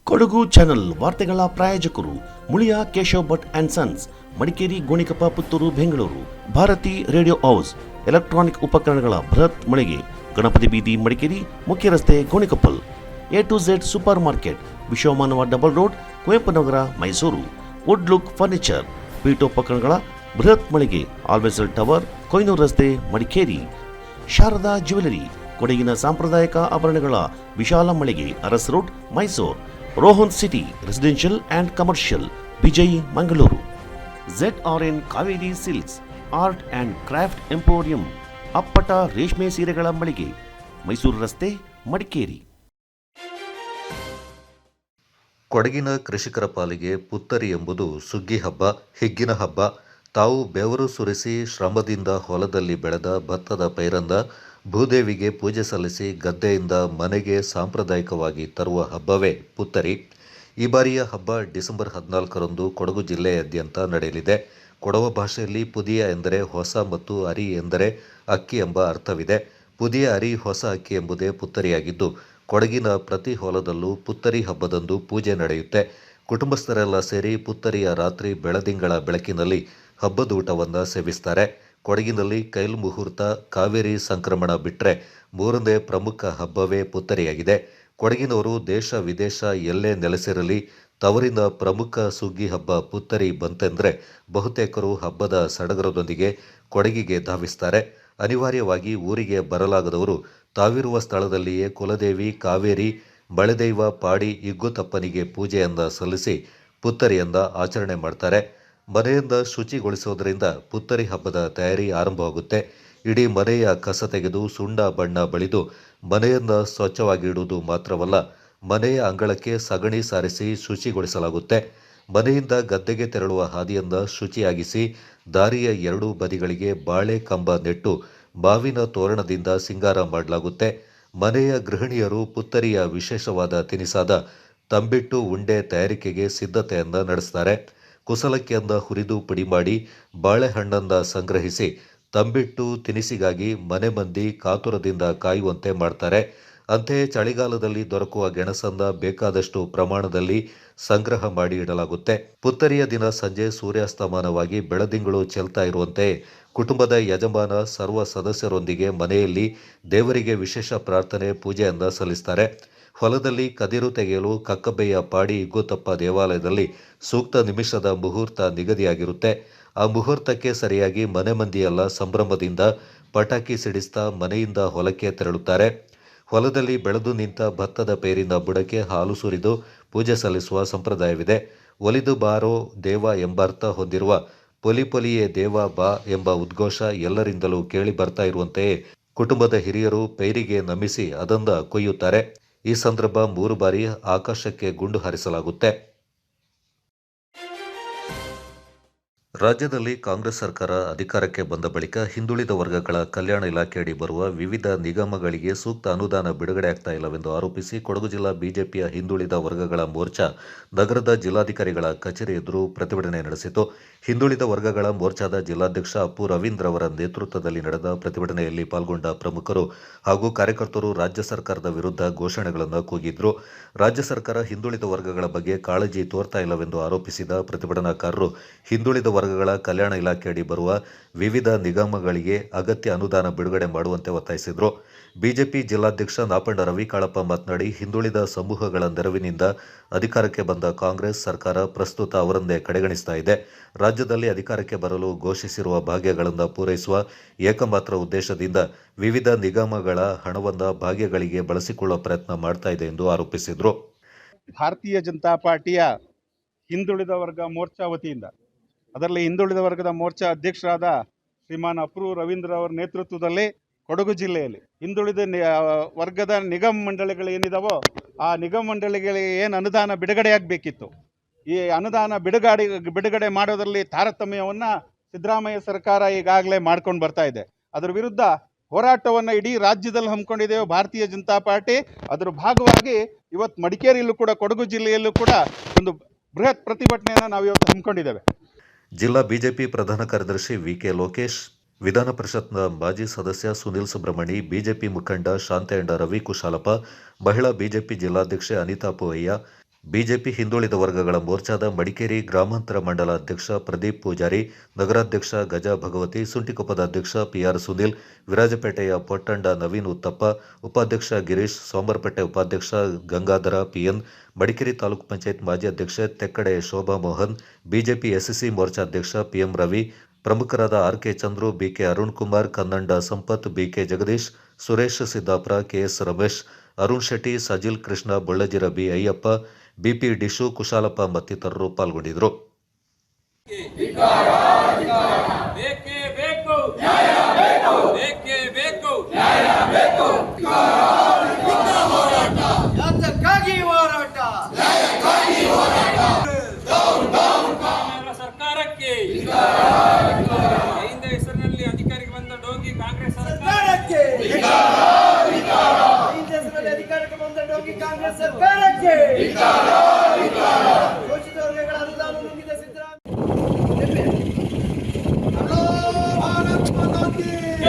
Kodagu channel ವಾರ್ತೆಗಳ ಪ್ರಾಯೋಜಕರು Muliya Keshav Bhat and sons, Madikeri, Gonikoppa, Puttur, Bengaluru. Bharati radio house, electronic ಉಪಕರಣಗಳ ಬೃಹತ್ ಮಳಿಗೆ, ಗಣಪತಿ ಬೀದಿ, ಮಡಿಕೇರಿ, ಮುಖ್ಯ ರಸ್ತೆ, Gonikoppal. A to Z super market, Vishwamanava double road, Kuvempu Nagar, Mysuru. Wood look furniture, ಪೀಠೋಪಕರಣಗಳ ಬೃಹತ್ ಮಳಿಗೆ, ಆಲ್ವೆಸಲ್ ಟವರ್, ಕೊಯ್ನೂರು ರಸ್ತೆ, ಮಡಿಕೇರಿ. ಶಾರದಾ ಜ್ಯುವೆಲರಿ, ಕೊಡಗಿನ ಸಾಂಪ್ರದಾಯಿಕ ಆಭರಣಗಳ ವಿಶಾಲ ಮಳಿಗೆ, Aras road, Mysuru. Rohan city residential and commercial, Vijay, Mangaluru. ZRN Kaveri silks, art and craft emporium, ಅಪ್ಪಟ ರೇಷ್ಮೆ ಸೀರೆಗಳ ಮಳಿಗೆ, ಮೈಸೂರು ರಸ್ತೆ, ಮಡಿಕೇರಿ. ಕೊಡಗಿನ ಕೃಷಿಕರ ಪಾಲಿಗೆ ಪುತ್ತರಿ ಎಂಬುದು ಸುಗ್ಗಿ ಹಬ್ಬ, ಹಿಗ್ಗಿನ ಹಬ್ಬ. ತಾವು ಬೆವರು ಸುರಿಸಿ ಶ್ರಮದಿಂದ ಹೊಲದಲ್ಲಿ ಬೆಳೆದ ಭತ್ತದ ಪೈರಂದ ಭೂದೇವಿಗೆ ಪೂಜೆ ಸಲ್ಲಿಸಿ ಗದ್ದೆಯಿಂದ ಮನೆಗೆ ಸಾಂಪ್ರದಾಯಿಕವಾಗಿ ತರುವ ಹಬ್ಬವೇ ಪುತ್ತರಿ. ಈ ಬಾರಿಯ ಹಬ್ಬ ಡಿಸೆಂಬರ್ 14ರಂದು ಕೊಡಗು ಜಿಲ್ಲೆಯಾದ್ಯಂತ ನಡೆಯಲಿದೆ. ಕೊಡವ ಭಾಷೆಯಲ್ಲಿ ಪುದಿಯ ಎಂದರೆ ಹೊಸ ಮತ್ತು ಅರಿ ಎಂದರೆ ಅಕ್ಕಿ ಎಂಬ ಅರ್ಥವಿದೆ. ಪುದಿಯ ಅರಿ, ಹೊಸ ಅಕ್ಕಿ ಎಂಬುದೇ ಪುತ್ತರಿಯಾಗಿದ್ದು, ಕೊಡಗಿನ ಪ್ರತಿ ಹೊಲದಲ್ಲೂ ಪುತ್ತರಿ ಹಬ್ಬದಂದು ಪೂಜೆ ನಡೆಯುತ್ತೆ. ಕುಟುಂಬಸ್ಥರೆಲ್ಲ ಸೇರಿ ಪುತ್ತರಿಯ ರಾತ್ರಿ ಬೆಳದಿಂಗಳ ಬೆಳಕಿನಲ್ಲಿ ಹಬ್ಬದೂಟವನ್ನು ಸೇವಿಸ್ತಾರೆ. ಕೊಡಗಿನಲ್ಲಿ ಕೈಲ್ ಮುಹೂರ್ತ, ಕಾವೇರಿ ಸಂಕ್ರಮಣ ಬಿಟ್ಟರೆ ಮೂರನೇ ಪ್ರಮುಖ ಹಬ್ಬವೇ ಪುತ್ತರಿಯಾಗಿದೆ. ಕೊಡಗಿನವರು ದೇಶ ವಿದೇಶ ಎಲ್ಲೇ ನೆಲೆಸಿರಲಿ, ತವರಿನ ಪ್ರಮುಖ ಸುಗ್ಗಿ ಹಬ್ಬ ಪುತ್ತರಿ ಬಂತೆಂದರೆ ಬಹುತೇಕರು ಹಬ್ಬದ ಸಡಗರದೊಂದಿಗೆ ಕೊಡಗಿಗೆ ಧಾವಿಸ್ತಾರೆ. ಅನಿವಾರ್ಯವಾಗಿ ಊರಿಗೆ ಬರಲಾಗದವರು ತಾವಿರುವ ಸ್ಥಳದಲ್ಲಿಯೇ ಕುಲದೇವಿ ಕಾವೇರಿ, ಮಳೆದೈವ ಪಾಡಿ ಇಗ್ಗುತಪ್ಪನಿಗೆ ಪೂಜೆಯನ್ನು ಸಲ್ಲಿಸಿ ಪುತ್ತರಿಯಿಂದ ಆಚರಣೆ ಮಾಡ್ತಾರೆ. ಮನೆಯಿಂದ ಶುಚಿಗೊಳಿಸೋದರಿಂದ ಪುತ್ತರಿ ಹಬ್ಬದ ತಯಾರಿ ಆರಂಭವಾಗುತ್ತೆ. ಇಡೀ ಮನೆಯ ಕಸ ತೆಗೆದು ಸುಣ್ಣ ಬಣ್ಣ ಬಳಿದು ಮನೆಯನ್ನು ಸ್ವಚ್ಛವಾಗಿಡುವುದು ಮಾತ್ರವಲ್ಲ, ಮನೆಯ ಅಂಗಳಕ್ಕೆ ಸಗಣಿ ಸಾರಿಸಿ ಶುಚಿಗೊಳಿಸಲಾಗುತ್ತೆ. ಮನೆಯಿಂದ ಗದ್ದೆಗೆ ತೆರಳುವ ಹಾದಿಯನ್ನು ಶುಚಿಯಾಗಿಸಿ ದಾರಿಯ ಎರಡೂ ಬದಿಗಳಿಗೆ ಬಾಳೆ ಕಂಬ ನೆಟ್ಟು ಮಾವಿನ ತೋರಣದಿಂದ ಸಿಂಗಾರ ಮಾಡಲಾಗುತ್ತೆ. ಮನೆಯ ಗೃಹಿಣಿಯರು ಪುತ್ತರಿಯ ವಿಶೇಷವಾದ ತಿನಿಸಾದ ತಂಬಿಟ್ಟು ಉಂಡೆ ತಯಾರಿಕೆಗೆ ಸಿದ್ಧತೆಯನ್ನು ನಡೆಸ್ತಾರೆ. ಕುಸಲಕ್ಕಿಯನ್ನು ಹುರಿದು ಪುಡಿ ಮಾಡಿ ಬಾಳೆಹಣ್ಣನ್ನು ಸಂಗ್ರಹಿಸಿ ತಂಬಿಟ್ಟು ತಿನಿಸಿಗಾಗಿ ಮನೆ ಮಂದಿ ಕಾತುರದಿಂದ ಕಾಯುವಂತೆ ಮಾಡ್ತಾರೆ. ಅಂತೆಯೇ ಚಳಿಗಾಲದಲ್ಲಿ ದೊರಕುವ ಗೆಣಸನ್ನು ಬೇಕಾದಷ್ಟು ಪ್ರಮಾಣದಲ್ಲಿ ಸಂಗ್ರಹ ಮಾಡಿ ಇಡಲಾಗುತ್ತೆ. ಪುತ್ತರಿಯ ದಿನ ಸಂಜೆ ಸೂರ್ಯಾಸ್ತಮಾನವಾಗಿ ಬೆಳದಿಂಗಳು ಚೆಲ್ತಾ ಇರುವಂತೆ ಕುಟುಂಬದ ಯಜಮಾನ ಸರ್ವ ಸದಸ್ಯರೊಂದಿಗೆ ಮನೆಯಲ್ಲಿ ದೇವರಿಗೆ ವಿಶೇಷ ಪ್ರಾರ್ಥನೆ, ಪೂಜೆಯನ್ನು ಸಲ್ಲಿಸ್ತಾರೆ. ಹೊಲದಲ್ಲಿ ಕದಿರು ತೆಗೆಯಲು ಕಕ್ಕಬ್ಬೆಯ ಪಾಡಿ ಇಗ್ಗುತಪ್ಪ ದೇವಾಲಯದಲ್ಲಿ ಸೂಕ್ತ ನಿಮಿಷದ ಮುಹೂರ್ತ ನಿಗದಿಯಾಗಿರುತ್ತೆ. ಆ ಮುಹೂರ್ತಕ್ಕೆ ಸರಿಯಾಗಿ ಮನೆ ಮಂದಿಯೆಲ್ಲ ಸಂಭ್ರಮದಿಂದ ಪಟಾಕಿ ಸಿಡಿಸ್ತಾ ಮನೆಯಿಂದ ಹೊಲಕ್ಕೆ ತೆರಳುತ್ತಾರೆ. ಹೊಲದಲ್ಲಿ ಬೆಳೆದು ನಿಂತ ಭತ್ತದ ಪೈರಿನ ಬುಡಕ್ಕೆ ಹಾಲು ಸುರಿದು ಪೂಜೆ ಸಲ್ಲಿಸುವ ಸಂಪ್ರದಾಯವಿದೆ. ಒಲಿದು ಬಾರೋ ದೇವ ಎಂಬರ್ಥ ಹೊಂದಿರುವ ಪೊಲಿ ಪೊಲಿಯೇ ದೇವ ಬಾ ಎಂಬ ಉದ್ಘೋಷ ಎಲ್ಲರಿಂದಲೂ ಕೇಳಿ ಬರ್ತಾ ಇರುವಂತೆಯೇ ಕುಟುಂಬದ ಹಿರಿಯರು ಪೈರಿಗೆ ನಮಿಸಿ ಅದನ್ನು ಕೊಯ್ಯುತ್ತಾರೆ. ಈ ಸಂದರ್ಭ 3 ಬಾರಿ ಆಕಾಶಕ್ಕೆ ಗುಂಡು ಹಾರಿಸಲಾಗುತ್ತೆ. ರಾಜ್ಯದಲ್ಲಿ ಕಾಂಗ್ರೆಸ್ ಸರ್ಕಾರ ಅಧಿಕಾರಕ್ಕೆ ಬಂದ ಬಳಿಕ ಹಿಂದುಳಿದ ವರ್ಗಗಳ ಕಲ್ಯಾಣ ಇಲಾಖೆಯಡಿ ಬರುವ ವಿವಿಧ ನಿಗಮಗಳಿಗೆ ಸೂಕ್ತ ಅನುದಾನ ಬಿಡುಗಡೆ ಆಗ್ತಾ ಇಲ್ಲವೆಂದು ಆರೋಪಿಸಿ ಕೊಡಗು ಜಿಲ್ಲಾ ಬಿಜೆಪಿಯ ಹಿಂದುಳಿದ ವರ್ಗಗಳ ಮೋರ್ಚಾ ನಗರದ ಜಿಲ್ಲಾಧಿಕಾರಿಗಳ ಕಚೇರಿ ಎದುರು ಪ್ರತಿಭಟನೆ ನಡೆಸಿತು. ಹಿಂದುಳಿದ ವರ್ಗಗಳ ಮೋರ್ಚಾದ ಜಿಲ್ಲಾಧ್ಯಕ್ಷ ಅಪ್ಪು ರವೀಂದ್ರ ಅವರ ನೇತೃತ್ವದಲ್ಲಿ ನಡೆದ ಪ್ರತಿಭಟನೆಯಲ್ಲಿ ಪಾಲ್ಗೊಂಡ ಪ್ರಮುಖರು ಹಾಗೂ ಕಾರ್ಯಕರ್ತರು ರಾಜ್ಯ ಸರ್ಕಾರದ ವಿರುದ್ಧ ಘೋಷಣೆಗಳನ್ನು ಕೂಗಿದ್ರು. ರಾಜ್ಯ ಸರ್ಕಾರ ಹಿಂದುಳಿದ ವರ್ಗಗಳ ಬಗ್ಗೆ ಕಾಳಜಿ ತೋರ್ತಾ ಇಲ್ಲವೆಂದು ಆರೋಪಿಸಿದ ಪ್ರತಿಭಟನಾಕಾರರು ಹಿಂದುಳಿದ ವರ್ಗಗಳ ಕಲ್ಯಾಣ ಇಲಾಖೆಯಡಿ ಬರುವ ವಿವಿಧ ನಿಗಮಗಳಿಗೆ ಅಗತ್ಯ ಅನುದಾನ ಬಿಡುಗಡೆ ಮಾಡುವಂತೆ ಒತ್ತಾಯಿಸಿದರು. ಬಿಜೆಪಿ ಜಿಲ್ಲಾಧ್ಯಕ್ಷ ನಾಪಂಡ ರವಿ ಕಾಳಪ್ಪ ಮಾತನಾಡಿ, ಹಿಂದುಳಿದ ಸಮೂಹಗಳ ನೆರವಿನಿಂದ ಅಧಿಕಾರಕ್ಕೆ ಬಂದ ಕಾಂಗ್ರೆಸ್ ಸರ್ಕಾರ ಪ್ರಸ್ತುತ ಅವರನ್ನೇ ಕಡೆಗಣಿಸ್ತಾ ಇದೆ. ರಾಜ್ಯದಲ್ಲಿ ಅಧಿಕಾರಕ್ಕೆ ಬರಲು ಘೋಷಿಸಿರುವ ಭಾಗ್ಯಗಳನ್ನು ಪೂರೈಸುವ ಏಕಮಾತ್ರ ಉದ್ದೇಶದಿಂದ ವಿವಿಧ ನಿಗಮಗಳ ಹಣವನ್ನು ಭಾಗ್ಯಗಳಿಗೆ ಬಳಸಿಕೊಳ್ಳುವ ಪ್ರಯತ್ನ ಮಾಡ್ತಾ ಇದೆ ಎಂದು ಆರೋಪಿಸಿದರು. ಭಾರತೀಯ ಜನತಾ ಪಾರ್ಟಿಯ ಹಿಂದುಳಿದ ವರ್ಗ ಮೋರ್ಚಾ ವತಿಯಿಂದ, ಅದರಲ್ಲಿ ಹಿಂದುಳಿದ ವರ್ಗದ ಮೋರ್ಚಾ ಅಧ್ಯಕ್ಷರಾದ ಶ್ರೀಮಾನ್ ಅಪ್ರೂ ರವೀಂದ್ರ ಅವರ ನೇತೃತ್ವದಲ್ಲಿ ಕೊಡಗು ಜಿಲ್ಲೆಯಲ್ಲಿ ಹಿಂದುಳಿದ ವರ್ಗದ ನಿಗಮ ಮಂಡಳಿಗಳು ಏನಿದಾವೋ ಆ ನಿಗಮ ಮಂಡಳಿಗಳಿಗೆ ಏನು ಅನುದಾನ ಬಿಡುಗಡೆಯಾಗಬೇಕಿತ್ತು, ಈ ಅನುದಾನ ಬಿಡುಗಡೆ ಮಾಡೋದರಲ್ಲಿ ತಾರತಮ್ಯವನ್ನು ಸಿದ್ದರಾಮಯ್ಯ ಸರ್ಕಾರ ಈಗಾಗಲೇ ಮಾಡ್ಕೊಂಡು ಬರ್ತಾ ಇದೆ. ಅದರ ವಿರುದ್ಧ ಹೋರಾಟವನ್ನು ಇಡೀ ರಾಜ್ಯದಲ್ಲಿ ಹಮ್ಮಿಕೊಂಡಿದ್ದೇವೆ ಭಾರತೀಯ ಜನತಾ ಪಾರ್ಟಿ. ಅದರ ಭಾಗವಾಗಿ ಇವತ್ತು ಮಡಿಕೇರಿಯಲ್ಲೂ ಕೂಡ, ಕೊಡಗು ಜಿಲ್ಲೆಯಲ್ಲೂ ಕೂಡ ಒಂದು ಬೃಹತ್ ಪ್ರತಿಭಟನೆಯನ್ನು ನಾವು ಇವತ್ತು ಹಮ್ಮಿಕೊಂಡಿದ್ದೇವೆ. ಜಿಲ್ಲಾ ಬಿಜೆಪಿ ಪ್ರಧಾನ ಕಾರ್ಯದರ್ಶಿ ವಿಕೆ ಲೋಕೇಶ್, ವಿಧಾನ ಪರಿಷತ್ನ ಮಾಜಿ ಸದಸ್ಯ ಸುನಿಲ್ ಸುಬ್ರಹ್ಮಣಿ, ಬಿಜೆಪಿ ಮುಖಂಡ ಶಾಂತಯ್ಯ ರವಿ ಕುಶಾಲಪ್ಪ, ಮಹಿಳಾ ಬಿಜೆಪಿ ಜಿಲ್ಲಾಧ್ಯಕ್ಷೆ ಅನಿತಾ ಪೂವಯ್ಯ, ಬಿಜೆಪಿ ಹಿಂದುಳಿದ ವರ್ಗಗಳ ಮೋರ್ಚಾದ ಮಡಿಕೇರಿ ಗ್ರಾಮಾಂತರ ಮಂಡಲ ಅಧ್ಯಕ್ಷ ಪ್ರದೀಪ್ ಪೂಜಾರಿ, ನಗರಾಧ್ಯಕ್ಷ ಗಜ ಭಗವತಿ, ಸುಂಟಿಕೊಪ್ಪದ ಅಧ್ಯಕ್ಷ ಪಿಆರ್ ಸುನೀಲ್, ವಿರಾಜಪೇಟೆಯ ಪೊಟ್ಟಂಡ ನವೀನ್ ಉತ್ತಪ್ಪ, ಉಪಾಧ್ಯಕ್ಷ ಗಿರೀಶ್, ಸೋಮರಪೇಟೆ ಉಪಾಧ್ಯಕ್ಷ ಗಂಗಾಧರ ಪಿಎನ್, ಮಡಿಕೇರಿ ತಾಲೂಕು ಪಂಚಾಯತ್ ಮಾಜಿ ಅಧ್ಯಕ್ಷೆ ತೆಕ್ಕಡೆ ಶೋಭಾ ಮೋಹನ್, ಬಿಜೆಪಿ ಎಸ್ಸಿಸಿ ಮೋರ್ಚಾ ಅಧ್ಯಕ್ಷ ಪಿಎಂ ರವಿ, ಪ್ರಮುಖರಾದ RK Chandru, BK Arun Kumar, Kannanda Sampath, BK Jagadish, Suresh Siddapura, KS Ramesh, Arun Shetty, Sajil Krishna, Bollajira B Ayyappa, BP Dishu, Kushalappa ಮತ್ತಿತರರು ಪಾಲ್ಗೊಂಡಿದ್ದರು. ಸರ್ಕಾರಕ್ಕೆ ಹೆಸರಿನಲ್ಲಿ ಅಧಿಕಾರಿಗೆ ಬಂದ ಡೋಂಗಿ ಕಾಂಗ್ರೆಸ್ ಸರ್ಕಾರಕ್ಕೆ ಅಧಿಕಾರಕ್ಕೆ ಬಂದ ಡೋಂಗಿ ಕಾಂಗ್ರೆಸ್ ಸರ್ಕಾರಕ್ಕೆ ಶೋಷಿತ ವರ್ಗಗಳ ಅನುದಾನ ನುಂಗಿದ ಸಿದ್ದರಾಮಯ್ಯ. ಹಲೋ ಭಾರತ್ ಮಾತಾ ಕಿ ಜೈ,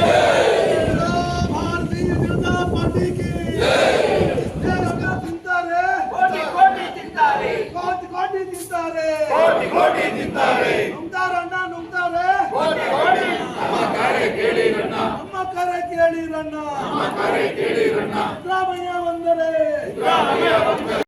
ಹಲೋ ಭಾರತೀಯ ಜನತಾ ಪಾರ್ಟಿ ಕಿ ಜೈ. ತಿಂತಾರೆ ಕೋಟಿ ಕೋಟಿ ತಿಂತಾರೆ, ಕೋಟಿ ಕೋಟಿ ತಿಂತಾರೆ, ಕೋಟಿ ಕೋಟಿ ತಿಂತಾರೆ, ನುಂಗ್ತಾರಣ್ಣ ನುಂಗ್ತಾರೆ, ಕೋಟಿ ಕೋಟಿ. ನಮ್ಮ ಕರೆ ಕೇಳಿರಣ್ಣ, ನಮ್ಮ ಕರೆ ಕೇಳಿರಣ್ಣ, ನಮ್ಮ ಕರೆ ಕೇಳಿರಣ್ಣ. ಸಿದ್ದರಾಮಯ್ಯ ವಂದನೆ, ಸಿದ್ದರಾಮಯ್ಯ ವಂದನೆ.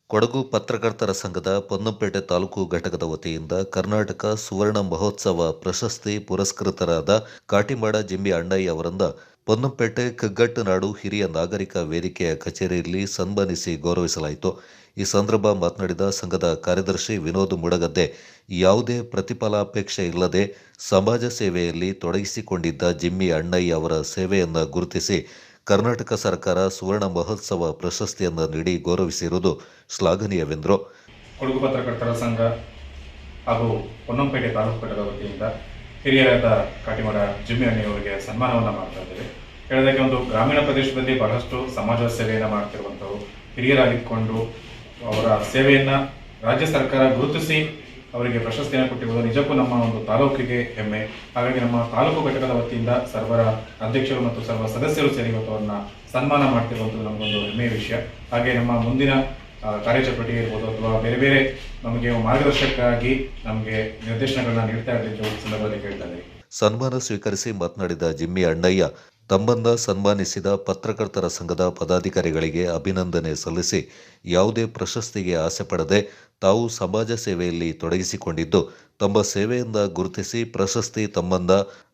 ಕೊಡಗು ಪತ್ರಕರ್ತರ ಸಂಘದ ಪೊನ್ನಂಪೇಟೆ ತಾಲೂಕು ಘಟಕದ ವತಿಯಿಂದ ಕರ್ನಾಟಕ ಸುವರ್ಣ ಮಹೋತ್ಸವ ಪ್ರಶಸ್ತಿ ಪುರಸ್ಕೃತರಾದ ಕಾಟಿಮಾಡ ಜಿಮ್ಮಿ ಅಣ್ಣಯ್ಯ ಅವರನ್ನ ಪೊನ್ನಂಪೇಟೆ ಕಗ್ಗಟ್ಟನಾಡು ಹಿರಿಯ ನಾಗರಿಕ ವೇದಿಕೆಯ ಕಚೇರಿಯಲ್ಲಿ ಸನ್ಮಾನಿಸಿ ಗೌರವಿಸಲಾಯಿತು. ಈ ಸಂದರ್ಭ ಮಾತನಾಡಿದ ಸಂಘದ ಕಾರ್ಯದರ್ಶಿ ವಿನೋದ್ ಮುಡಗದ್ದೆ, ಯಾವುದೇ ಪ್ರತಿಫಲಾಪೇಕ್ಷೆ ಇಲ್ಲದೆ ಸಮಾಜ ಸೇವೆಯಲ್ಲಿ ತೊಡಗಿಸಿಕೊಂಡಿದ್ದ ಜಿಮ್ಮಿ ಅಣ್ಣಯ್ಯ ಅವರ ಸೇವೆಯನ್ನು ಗುರುತಿಸಿ ಕರ್ನಾಟಕ ಸರ್ಕಾರ ಸುವರ್ಣ ಮಹೋತ್ಸವ ಪ್ರಶಸ್ತಿಯನ್ನು ನೀಡಿ ಗೌರವಿಸಿರುವುದು ಶ್ಲಾಘನೀಯವೆಂದರು. ಕೊಡಗು ಪತ್ರಕರ್ತರ ಸಂಘ ಹಾಗೂ ಪೊನ್ನಂಪೇಟೆ ತಾಲೂಕು ಘಟಕದ ವತಿಯಿಂದ ಹಿರಿಯರಾದ ಕಾಟಿಮಾಡ ಜಿಮ್ಮಿ ಅಣ್ಣಯ್ಯವರಿಗೆ ಸನ್ಮಾನವನ್ನು ಮಾಡ್ತಾ ಇದ್ದೇವೆ. ಹೇಳೋದಕ್ಕೆ ಒಂದು ಗ್ರಾಮೀಣ ಪ್ರದೇಶದಲ್ಲಿ ಬಹಳಷ್ಟು ಸಮಾಜ ಸೇವೆಯನ್ನು ಮಾಡ್ತಿರುವಂಥವು ಹಿರಿಯರಾಗಿದ್ದುಕೊಂಡು ಅವರ ಸೇವೆಯನ್ನು ರಾಜ್ಯ ಸರ್ಕಾರ ಗುರುತಿಸಿ ಅವರಿಗೆ ಪ್ರಶಸ್ತಿಯನ್ನು ಕೊಟ್ಟಿರುವುದು ನಿಜಕ್ಕೂ ನಮ್ಮ ಒಂದು ತಾಲೂಕಿಗೆ ಹೆಮ್ಮೆ. ಹಾಗಾಗಿ ನಮ್ಮ ತಾಲೂಕು ಘಟಕದ ವತಿಯಿಂದ ಸರ್ವರ ಅಧ್ಯಕ್ಷರು ಮತ್ತು ಸರ್ವ ಸದಸ್ಯರು ಸೇರಿ ಇವತ್ತು ಅವರನ್ನ ಸನ್ಮಾನ ಮಾಡ್ತಿರುವಂಥದ್ದು ನಮಗೊಂದು ಹೆಮ್ಮೆಯ ವಿಷಯ. ಹಾಗೆ ನಮ್ಮ ಮುಂದಿನ ಕಾರ್ಯಚಟುವಟಿಕೆ ಇರ್ಬೋದು ಅಥವಾ ಬೇರೆ ಬೇರೆ ನಮಗೆ ಮಾರ್ಗದರ್ಶಕರಾಗಿ ನಮಗೆ ನಿರ್ದೇಶನಗಳನ್ನ ನೀಡ್ತಾ ಇರಲಿಕ್ಕೆ ಸಂದರ್ಭದಲ್ಲಿ ಕೇಳ್ತಾ ಇದ್ದೀವಿ. ಸನ್ಮಾನ ಸ್ವೀಕರಿಸಿ ಮಾತನಾಡಿದ ಜಿಮ್ಮಿ ಅಣ್ಣಯ್ಯ ತಮ್ಮನ್ನ ಸನ್ಮಾನಿಸಿದ ಪತ್ರಕರ್ತರ ಸಂಘದ ಪದಾಧಿಕಾರಿಗಳಿಗೆ ಅಭಿನಂದನೆ ಸಲ್ಲಿಸಿ ಯಾವುದೇ ಪ್ರಶಸ್ತಿಗೆ ಆಸೆ ಪಡದೆ ತಾವು ಸಮಾಜ ಸೇವೆಯಲ್ಲಿ ತೊಡಗಿಸಿಕೊಂಡಿದ್ದು ತಮ್ಮ ಸೇವೆಯಿಂದ ಗುರುತಿಸಿ ಪ್ರಶಸ್ತಿ ತಮ್ಮನ್ನ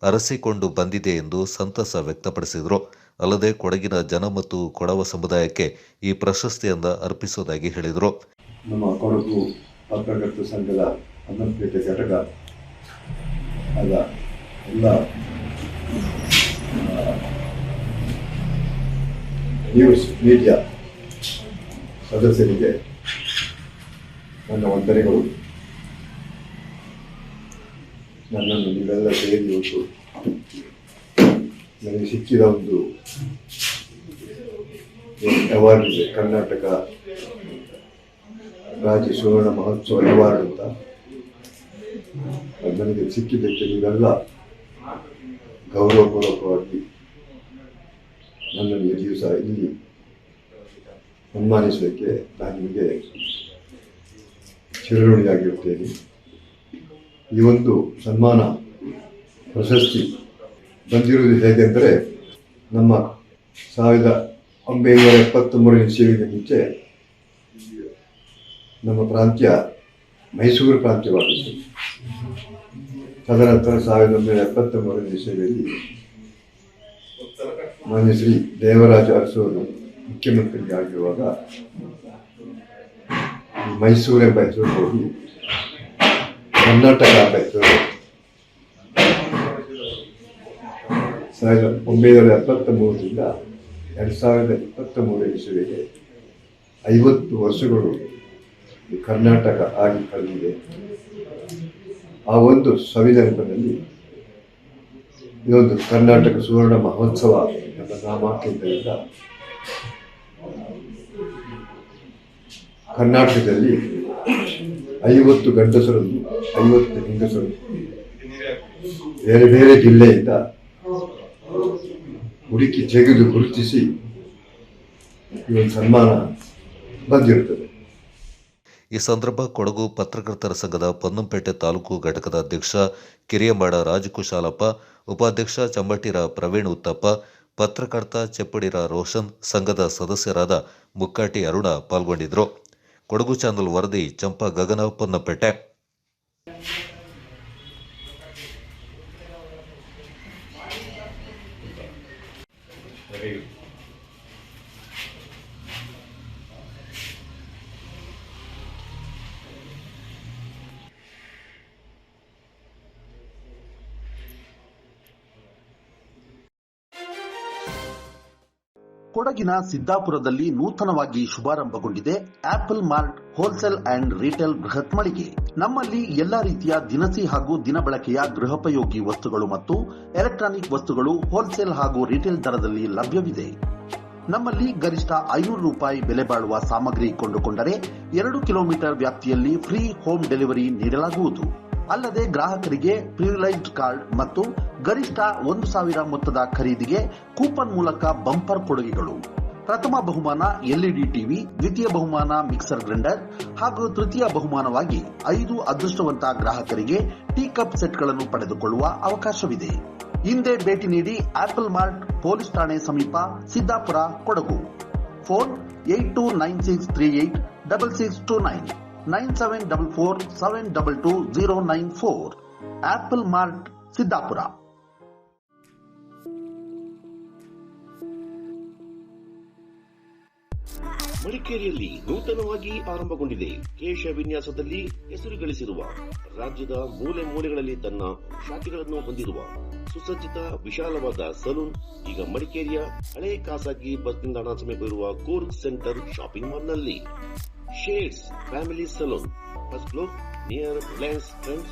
ಅರಸಿಕೊಂಡು ಬಂದಿದೆ ಎಂದು ಸಂತಸ ವ್ಯಕ್ತಪಡಿಸಿದರು. ಅಲ್ಲದೆ ಕೊಡಗಿನ ಜನ ಮತ್ತು ಕೊಡವ ಸಮುದಾಯಕ್ಕೆ ಈ ಪ್ರಶಸ್ತಿಯನ್ನು ಅರ್ಪಿಸುವುದಾಗಿ ಹೇಳಿದರು. ನಮ್ಮ ಕೊಡಗು ಪತ್ರಕರ್ತರ ಸಂಘದ ಪೊನ್ನಂಪೇಟೆ ಘಟಕ ಆದ ಎಲ್ಲ ನ್ಯೂಸ್ ಮೀಡಿಯಾ ಸದಸ್ಯರಿಗೆ ನನ್ನ ವಂದನೆಗಳು. ನನ್ನನ್ನು ನೀವೆಲ್ಲ ಸೇರಿ ಇವತ್ತು ನನಗೆ ಸಿಕ್ಕಿದ ಒಂದು ಅವಾರ್ಡ್ ಇದೆ, ಕರ್ನಾಟಕ ರಾಜ್ಯ ಸುವರ್ಣ ಮಹೋತ್ಸವ ಅವಾರ್ಡ್ ಅಂತ. ನನಗೆ ಸಿಕ್ಕಿದ್ದಕ್ಕೆ ನೀವೆಲ್ಲ ಗೌರವಪೂರ್ವಕವಾಗಿ ನನ್ನನ್ನು ಈ ದಿವಸ ಇಲ್ಲಿ ಸನ್ಮಾನಿಸಲಿಕ್ಕೆ ನಾನು ನಿಮಗೆ ಚಿರಋಣಿಯಾಗಿರುತ್ತೇನೆ. ಈ ಒಂದು ಸನ್ಮಾನ ಪ್ರಶಸ್ತಿ ಬಂದಿರುವುದು ಹೇಗೆಂದರೆ, ನಮ್ಮ 1973 ಇಸವಿಗೆ ಮುಂಚೆ ನಮ್ಮ ಪ್ರಾಂತ್ಯ ಮೈಸೂರು ಪ್ರಾಂತ್ಯವಾಗಿತ್ತು. ತದನಂತರ 1973 ಇಸವಿಯಲ್ಲಿ ಮಾನ್ಯ ಶ್ರೀ ದೇವರಾಜ ಅರಸು ಮುಖ್ಯಮಂತ್ರಿಯಾಗಿರುವಾಗ ಮೈಸೂರು ಎಂಬ ಹೆಸರು ಹೋಗಿ ಕರ್ನಾಟಕ ಎಂಬ ಹೆಸರು 1973ರಿಂದ 2023 ಇಸವಿಗೆ 50 ವರ್ಷಗಳು ಕರ್ನಾಟಕ ಆಗಿ ಕಳೆದಿದೆ. ಆ ಒಂದು ಸವಿನೆನಪಿನಲ್ಲಿ ಇದೊಂದು ಕರ್ನಾಟಕ ಸುವರ್ಣ ಮಹೋತ್ಸವ ಎಂಬ ನಾಮಕರಣದಿಂದ ಕರ್ನಾಟಕದಲ್ಲಿ 50 ಗಂಡಸರನ್ನು 50 ಹೆಂಗಸರು ಬೇರೆ ಬೇರೆ ಜಿಲ್ಲೆಯಿಂದ ಹುಡುಕಿ ತೆಗೆದು ಗುರುತಿಸಿ ಈ ಒಂದು ಸನ್ಮಾನ ಬಂದಿರುತ್ತದೆ. ಈ ಸಂದರ್ಭ ಕೊಡಗು ಪತ್ರಕರ್ತರ ಸಂಘದ ಪೊನ್ನಂಪೇಟೆ ತಾಲೂಕು ಘಟಕದ ಅಧ್ಯಕ್ಷ ಕಿರಿಯಮಾಡ ರಾಜಕುಶಾಲಪ್ಪ, ಉಪಾಧ್ಯಕ್ಷ ಚಂಬಟಿರ ಪ್ರವೀಣ್ ಉತ್ತಪ್ಪ, ಪತ್ರಕರ್ತ ಚೆಪ್ಪಡಿರ ರೋಷನ್, ಸಂಘದ ಸದಸ್ಯರಾದ ಮುಕ್ಕಾಟಿ ಅರುಣ ಪಾಲ್ಗೊಂಡಿದ್ದರು. ಕೊಡಗು ಚಾನಲ್ ವರದಿ ಚಂಪಾ ಗಗನ, ಪೊನ್ನಂಪೇಟೆ. ಕೊಡಗಿನ ಸಿದ್ದಾಪುರದಲ್ಲಿ ನೂತನವಾಗಿ ಶುಭಾರಂಭಗೊಂಡಿದೆ Apple Mart wholesale and retail ಬೃಹತ್ ಮಳಿಗೆ. ನಮ್ಮಲ್ಲಿ ಎಲ್ಲಾ ರೀತಿಯ ದಿನಸಿ ಹಾಗೂ ದಿನಬಳಕೆಯ ಗೃಹೋಪಯೋಗಿ ವಸ್ತುಗಳು ಮತ್ತು ಎಲೆಕ್ಟ್ರಾನಿಕ್ ವಸ್ತುಗಳು ಹೋಲ್ಸೇಲ್ ಹಾಗೂ ರಿಟೇಲ್ ದರದಲ್ಲಿ ಲಭ್ಯವಿದೆ. ನಮ್ಮಲ್ಲಿ ಗರಿಷ್ಠ 500 ರೂಪಾಯಿ ಬೆಲೆ ಬಾಳುವ ಸಾಮಗ್ರಿ ಕೊಂಡುಕೊಂಡರೆ 2 ಕಿಲೋಮೀಟರ್ ವ್ಯಾಪ್ತಿಯಲ್ಲಿ ಫ್ರೀ ಹೋಮ್ ಡೆಲಿವರಿ ನೀಡಲಾಗುವುದು. ಅಲ್ಲದೆ ಗ್ರಾಹಕರಿಗೆ ಪ್ರಿವಿಲೈಜ್ಡ್ ಕಾರ್ಡ್ ಮತ್ತು ಗರಿಷ್ಠ 1,000 ಮೊತ್ತದ ಖರೀದಿಗೆ ಕೂಪನ್ ಮೂಲಕ ಬಂಪರ್ ಕೊಡುಗೆಗಳು. ಪ್ರಥಮ ಬಹುಮಾನ ಎಲ್ಇಡಿ ಟಿವಿ, ದ್ವಿತೀಯ ಬಹುಮಾನ ಮಿಕ್ಸರ್ ಗ್ರೈಂಡರ್ ಹಾಗೂ ತೃತೀಯ ಬಹುಮಾನವಾಗಿ 5 ಅದೃಷ್ಟವಂತ ಗ್ರಾಹಕರಿಗೆ ಟೀ ಕಪ್ ಸೆಟ್ಗಳನ್ನು ಪಡೆದುಕೊಳ್ಳುವ ಅವಕಾಶವಿದೆ. ಹಿಂದೆ ಭೇಟಿ ನೀಡಿ ಆಪಲ್ ಮಾರ್ಟ್, ಪೊಲೀಸ್ ಠಾಣೆ ಸಮೀಪ, Siddapura, Kodagu. Phone 8296386629 9744722094. Apple mart, Siddapura. ಮಡಿಕೇರಿಯಲ್ಲಿ ನೂತನವಾಗಿ ಆರಂಭಗೊಂಡಿದೆ. ಕೇಶ ವಿನ್ಯಾಸದಲ್ಲಿ ಹೆಸರು ಗಳಿಸಿರುವ, ರಾಜ್ಯದ ಮೂಲೆ ಮೂಲೆಗಳಲ್ಲಿ ತನ್ನ ಶಾಖೆಗಳನ್ನು ಹೊಂದಿರುವ ಸುಸಜ್ಜಿತ ವಿಶಾಲವಾದ ಸಲೂನ್ ಈಗ ಮಡಿಕೇರಿಯ ಹಳೆ ಖಾಸಗಿ ಬಸ್ ನಿಲ್ದಾಣ ಸಮೀಪವಿರುವ ಕೂರ್ಗ್ ಸೆಂಟರ್ ಶಾಪಿಂಗ್ ಮಾಲ್ನಲ್ಲಿ. Shades family salon, first floor, near Reliance Trends,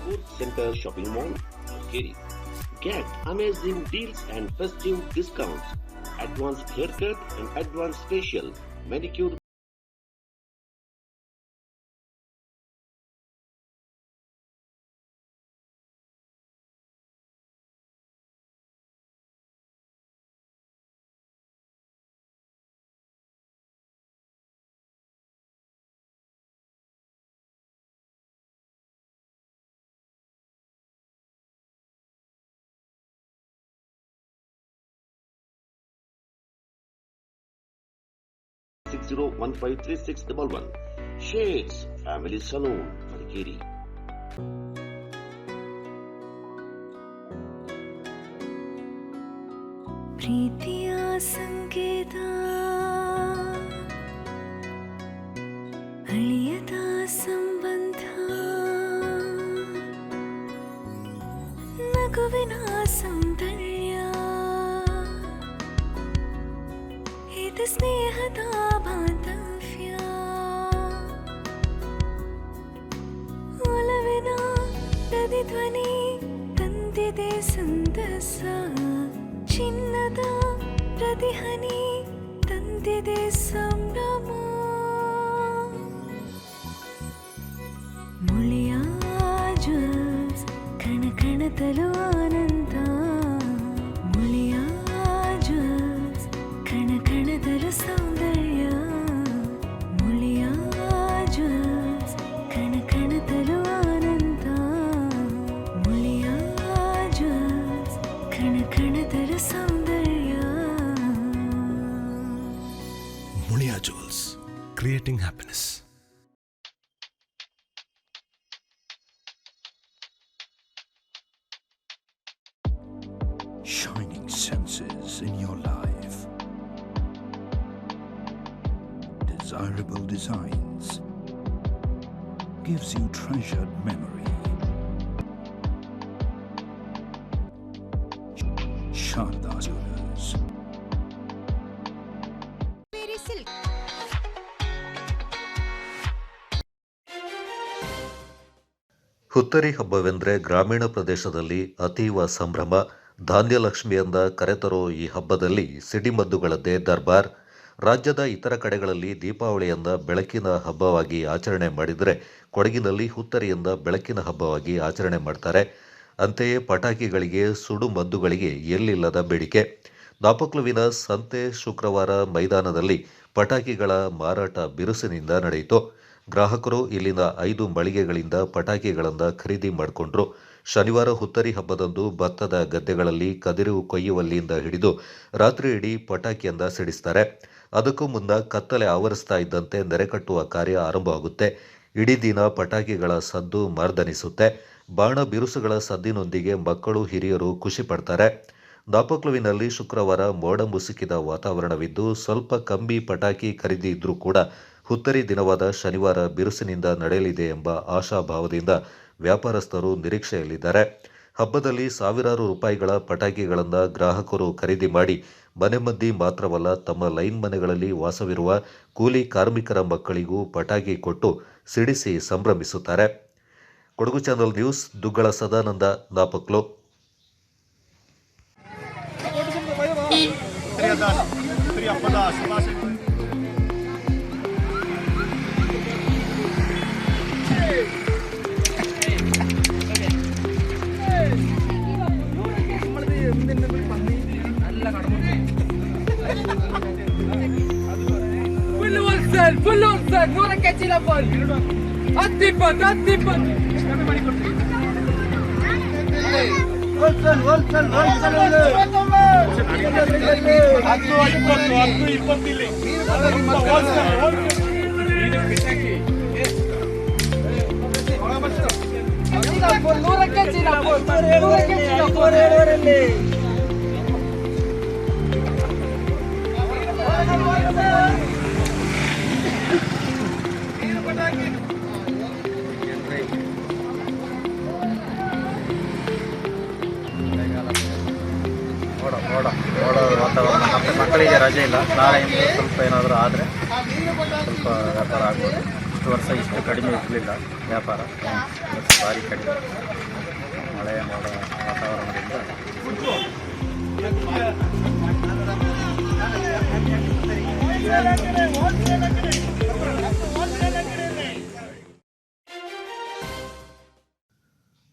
Coorg centre shopping mall, Madikeri. Get amazing deals and festive discounts. Advanced haircut and advanced facial, manicure. $60153611. Shades Family Saloon, Madikeri. ಪ್ರೀತಿಯ ಸಂಕೇತ, ಅಳಿಯದ ಸಂಬಂಧ, ನಗುವಿನ ಸೌಂದರ್ಯ, ಇದು ಸ್ನೇಹದ ಬಾಂಧವ್ಯ, ಒಲವಿನ ಪ್ರತಿಧ್ವನಿ ತಂದಿದೆ ಸಂತಸ, ಚಿನ್ನದ ಪ್ರತಿಹನಿ ತಂದಿದೆ ಸಂಭ್ರಮ. ಮುಳಿಯ ಜ್ಯುವೆಲ್ಸ್ ಕಣ ಕಣದಲು ಆನಂದ, ಮುಳಿಯ ಜ್ಯುವೆಲ್ಸ್ ಕಣ ಕಣದಲು ಸೌಂದರ್ಯ, ಮುಳಿಯ ಜ್ಯುವೆಲ್ಸ್ ಕಣ ಕಣದಲು ಆನಂದ, ಮುಳಿಯ ಜ್ಯುವೆಲ್ಸ್ ಕಣ ಕಣದಲು ಸೌಂದರ್ಯ. Muliya jewels, creating happiness. Shining senses in your life. Desirable designs gives you treasured memory. Sharda Jewelers. Huttari ಹಬ್ಬವೆಂದರೆ ಗ್ರಾಮೀಣ ಪ್ರದೇಶದಲ್ಲಿ ಅತೀವ ಸಂಭ್ರಮ. ಧಾನ್ಯಲಕ್ಷ್ಮಿಯಿಂದ ಕರೆತರೋ ಈ ಹಬ್ಬದಲ್ಲಿ ಸಿಡಿಮದ್ದುಗಳದ್ದೇ ದರ್ಬಾರ್. ರಾಜ್ಯದ ಇತರ ಕಡೆಗಳಲ್ಲಿ ದೀಪಾವಳಿಯಿಂದ ಬೆಳಕಿನ ಹಬ್ಬವಾಗಿ ಆಚರಣೆ ಮಾಡಿದರೆ, ಕೊಡಗಿನಲ್ಲಿ ಹುತ್ತರಿಯಿಂದ ಬೆಳಕಿನ ಹಬ್ಬವಾಗಿ ಆಚರಣೆ ಮಾಡ್ತಾರೆ. ಅಂತೆಯೇ ಪಟಾಕಿಗಳಿಗೆ, ಸುಡು ಮದ್ದುಗಳಿಗೆ ಎಲ್ಲಿಲ್ಲದ ಬೇಡಿಕೆ. ನಾಪಕ್ಲುವಿನ ಸಂತೆ ಶುಕ್ರವಾರ ಮೈದಾನದಲ್ಲಿ ಪಟಾಕಿಗಳ ಮಾರಾಟ ಬಿರುಸಿನಿಂದ ನಡೆಯಿತು. ಗ್ರಾಹಕರು ಇಲ್ಲಿನ 5 ಮಳಿಗೆಗಳಿಂದ ಪಟಾಕಿಗಳನ್ನು ಖರೀದಿ ಮಾಡಿಕೊಂಡ್ರು. ಶನಿವಾರ ಹುತ್ತರಿ ಹಬ್ಬದಂದು ಭತ್ತದ ಗದ್ದೆಗಳಲ್ಲಿ ಕದಿರು ಕೊಯ್ಯುವಲ್ಲಿಂದ ಹಿಡಿದು ರಾತ್ರಿ ಇಡೀ ಪಟಾಕಿಯಿಂದ ಸಿಡಿಸ್ತಾರೆ. ಅದಕ್ಕೂ ಮುನ್ನ ಕತ್ತಲೆ ಆವರಿಸ್ತಾ ಇದ್ದಂತೆ ನೆರೆಕಟ್ಟುವ ಕಾರ್ಯ ಆರಂಭವಾಗುತ್ತೆ. ಇಡೀ ದಿನ ಪಟಾಕಿಗಳ ಸದ್ದು ಮಾರ್ದನಿಸುತ್ತೆ. ಬಾಣ ಬಿರುಸುಗಳ ಸದ್ದಿನೊಂದಿಗೆ ಮಕ್ಕಳು ಹಿರಿಯರು ಖುಷಿ ಪಡ್ತಾರೆ. ನಾಪಕ್ಲುವಿನಲ್ಲಿ ಶುಕ್ರವಾರ ಮೋಡ ಮುಸುಕಿದ ವಾತಾವರಣವಿದ್ದು ಸ್ವಲ್ಪ ಕಮ್ಮಿ ಪಟಾಕಿ ಖರೀದಿ ಇದ್ರೂ ಕೂಡ ಹುತ್ತರಿ ದಿನವಾದ ಶನಿವಾರ ಬಿರುಸಿನಿಂದ ನಡೆಯಲಿದೆ ಎಂಬ ಆಶಾಭಾವದಿಂದ ವ್ಯಾಪಾರಸ್ಥರು ನಿರೀಕ್ಷೆಯಲ್ಲಿದ್ದಾರೆ. ಹಬ್ಬದಲ್ಲಿ ಸಾವಿರಾರು ರೂಪಾಯಿಗಳ ಪಟಾಕಿಗಳನ್ನು ಗ್ರಾಹಕರು ಖರೀದಿ ಮಾಡಿ ಮನೆ ಮಂದಿ ಮಾತ್ರವಲ್ಲ, ತಮ್ಮ ಲೈನ್ ಮನೆಗಳಲ್ಲಿ ವಾಸವಿರುವ ಕೂಲಿ ಕಾರ್ಮಿಕರ ಮಕ್ಕಳಿಗೂ ಪಟಾಕಿ ಕೊಟ್ಟು ಸಿಡಿಸಿ ಸಂಭ್ರಮಿಸುತ್ತಾರೆ. Kodagu channel news, Duggala Sadananda, Napoklu. Full wholesale 100ಕ್ಕೆ ಚೀಲ ಫುಲ್ 10 ವಾತಾವರಣ ಮತ್ತು ಮಕ್ಕಳಿಗೆ ರಜೆ ಇಲ್ಲ. ನಾಳೆಯಿಂದ ಸ್ವಲ್ಪ ಏನಾದರೂ ಆದರೆ ಸ್ವಲ್ಪ ವ್ಯಾಪಾರ ಆಗ್ಬೋದು. ಇಷ್ಟು ವರ್ಷ ಇಷ್ಟು ಕಡಿಮೆ ಇರಲಿಲ್ಲ ವ್ಯಾಪಾರ, ಭಾರಿ ಕಡಿಮೆ. ಮಳೆ ಮೋಡ ವಾತಾವರಣದಿಂದ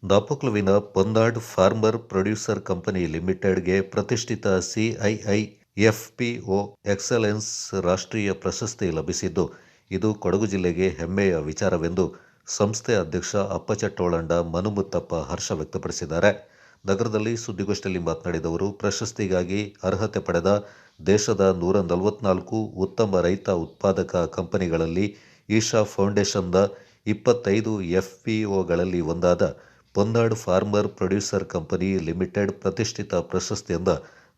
ನಾಪಕ್ಲುವಿನ ಪೊನ್ನಾಡ್ ಫಾರ್ಮರ್ ಪ್ರೊಡ್ಯೂಸರ್ ಕಂಪನಿ ಲಿಮಿಟೆಡ್ಗೆ ಪ್ರತಿಷ್ಠಿತ CII-FPO ಎಕ್ಸಲೆನ್ಸ್ ರಾಷ್ಟ್ರೀಯ ಪ್ರಶಸ್ತಿ ಲಭಿಸಿದ್ದು, ಇದು ಕೊಡಗು ಜಿಲ್ಲೆಗೆ ಹೆಮ್ಮೆಯ ವಿಚಾರವೆಂದು ಸಂಸ್ಥೆ ಅಧ್ಯಕ್ಷ ಅಪ್ಪಚಟ್ಟೋಳಂಡ ಮನುಮುತ್ತಪ್ಪ ಹರ್ಷ ವ್ಯಕ್ತಪಡಿಸಿದ್ದಾರೆ. ನಗರದಲ್ಲಿ ಸುದ್ದಿಗೋಷ್ಠಿಯಲ್ಲಿ ಮಾತನಾಡಿದವರು, ಪ್ರಶಸ್ತಿಗಾಗಿ ಅರ್ಹತೆ ಪಡೆದ ದೇಶದ 144 ಉತ್ತಮ ರೈತ ಉತ್ಪಾದಕ ಕಂಪನಿಗಳಲ್ಲಿ ಈಶಾ ಫೌಂಡೇಶನ್ನ 25 FPOಗಳಲ್ಲಿ ಒಂದಾದ ಪೊನ್ನಾಡ್ ಫಾರ್ಮರ್ ಪ್ರೊಡ್ಯೂಸರ್ ಕಂಪನಿ ಲಿಮಿಟೆಡ್ ಪ್ರತಿಷ್ಠಿತ ಪ್ರಶಸ್ತಿಯಿಂದ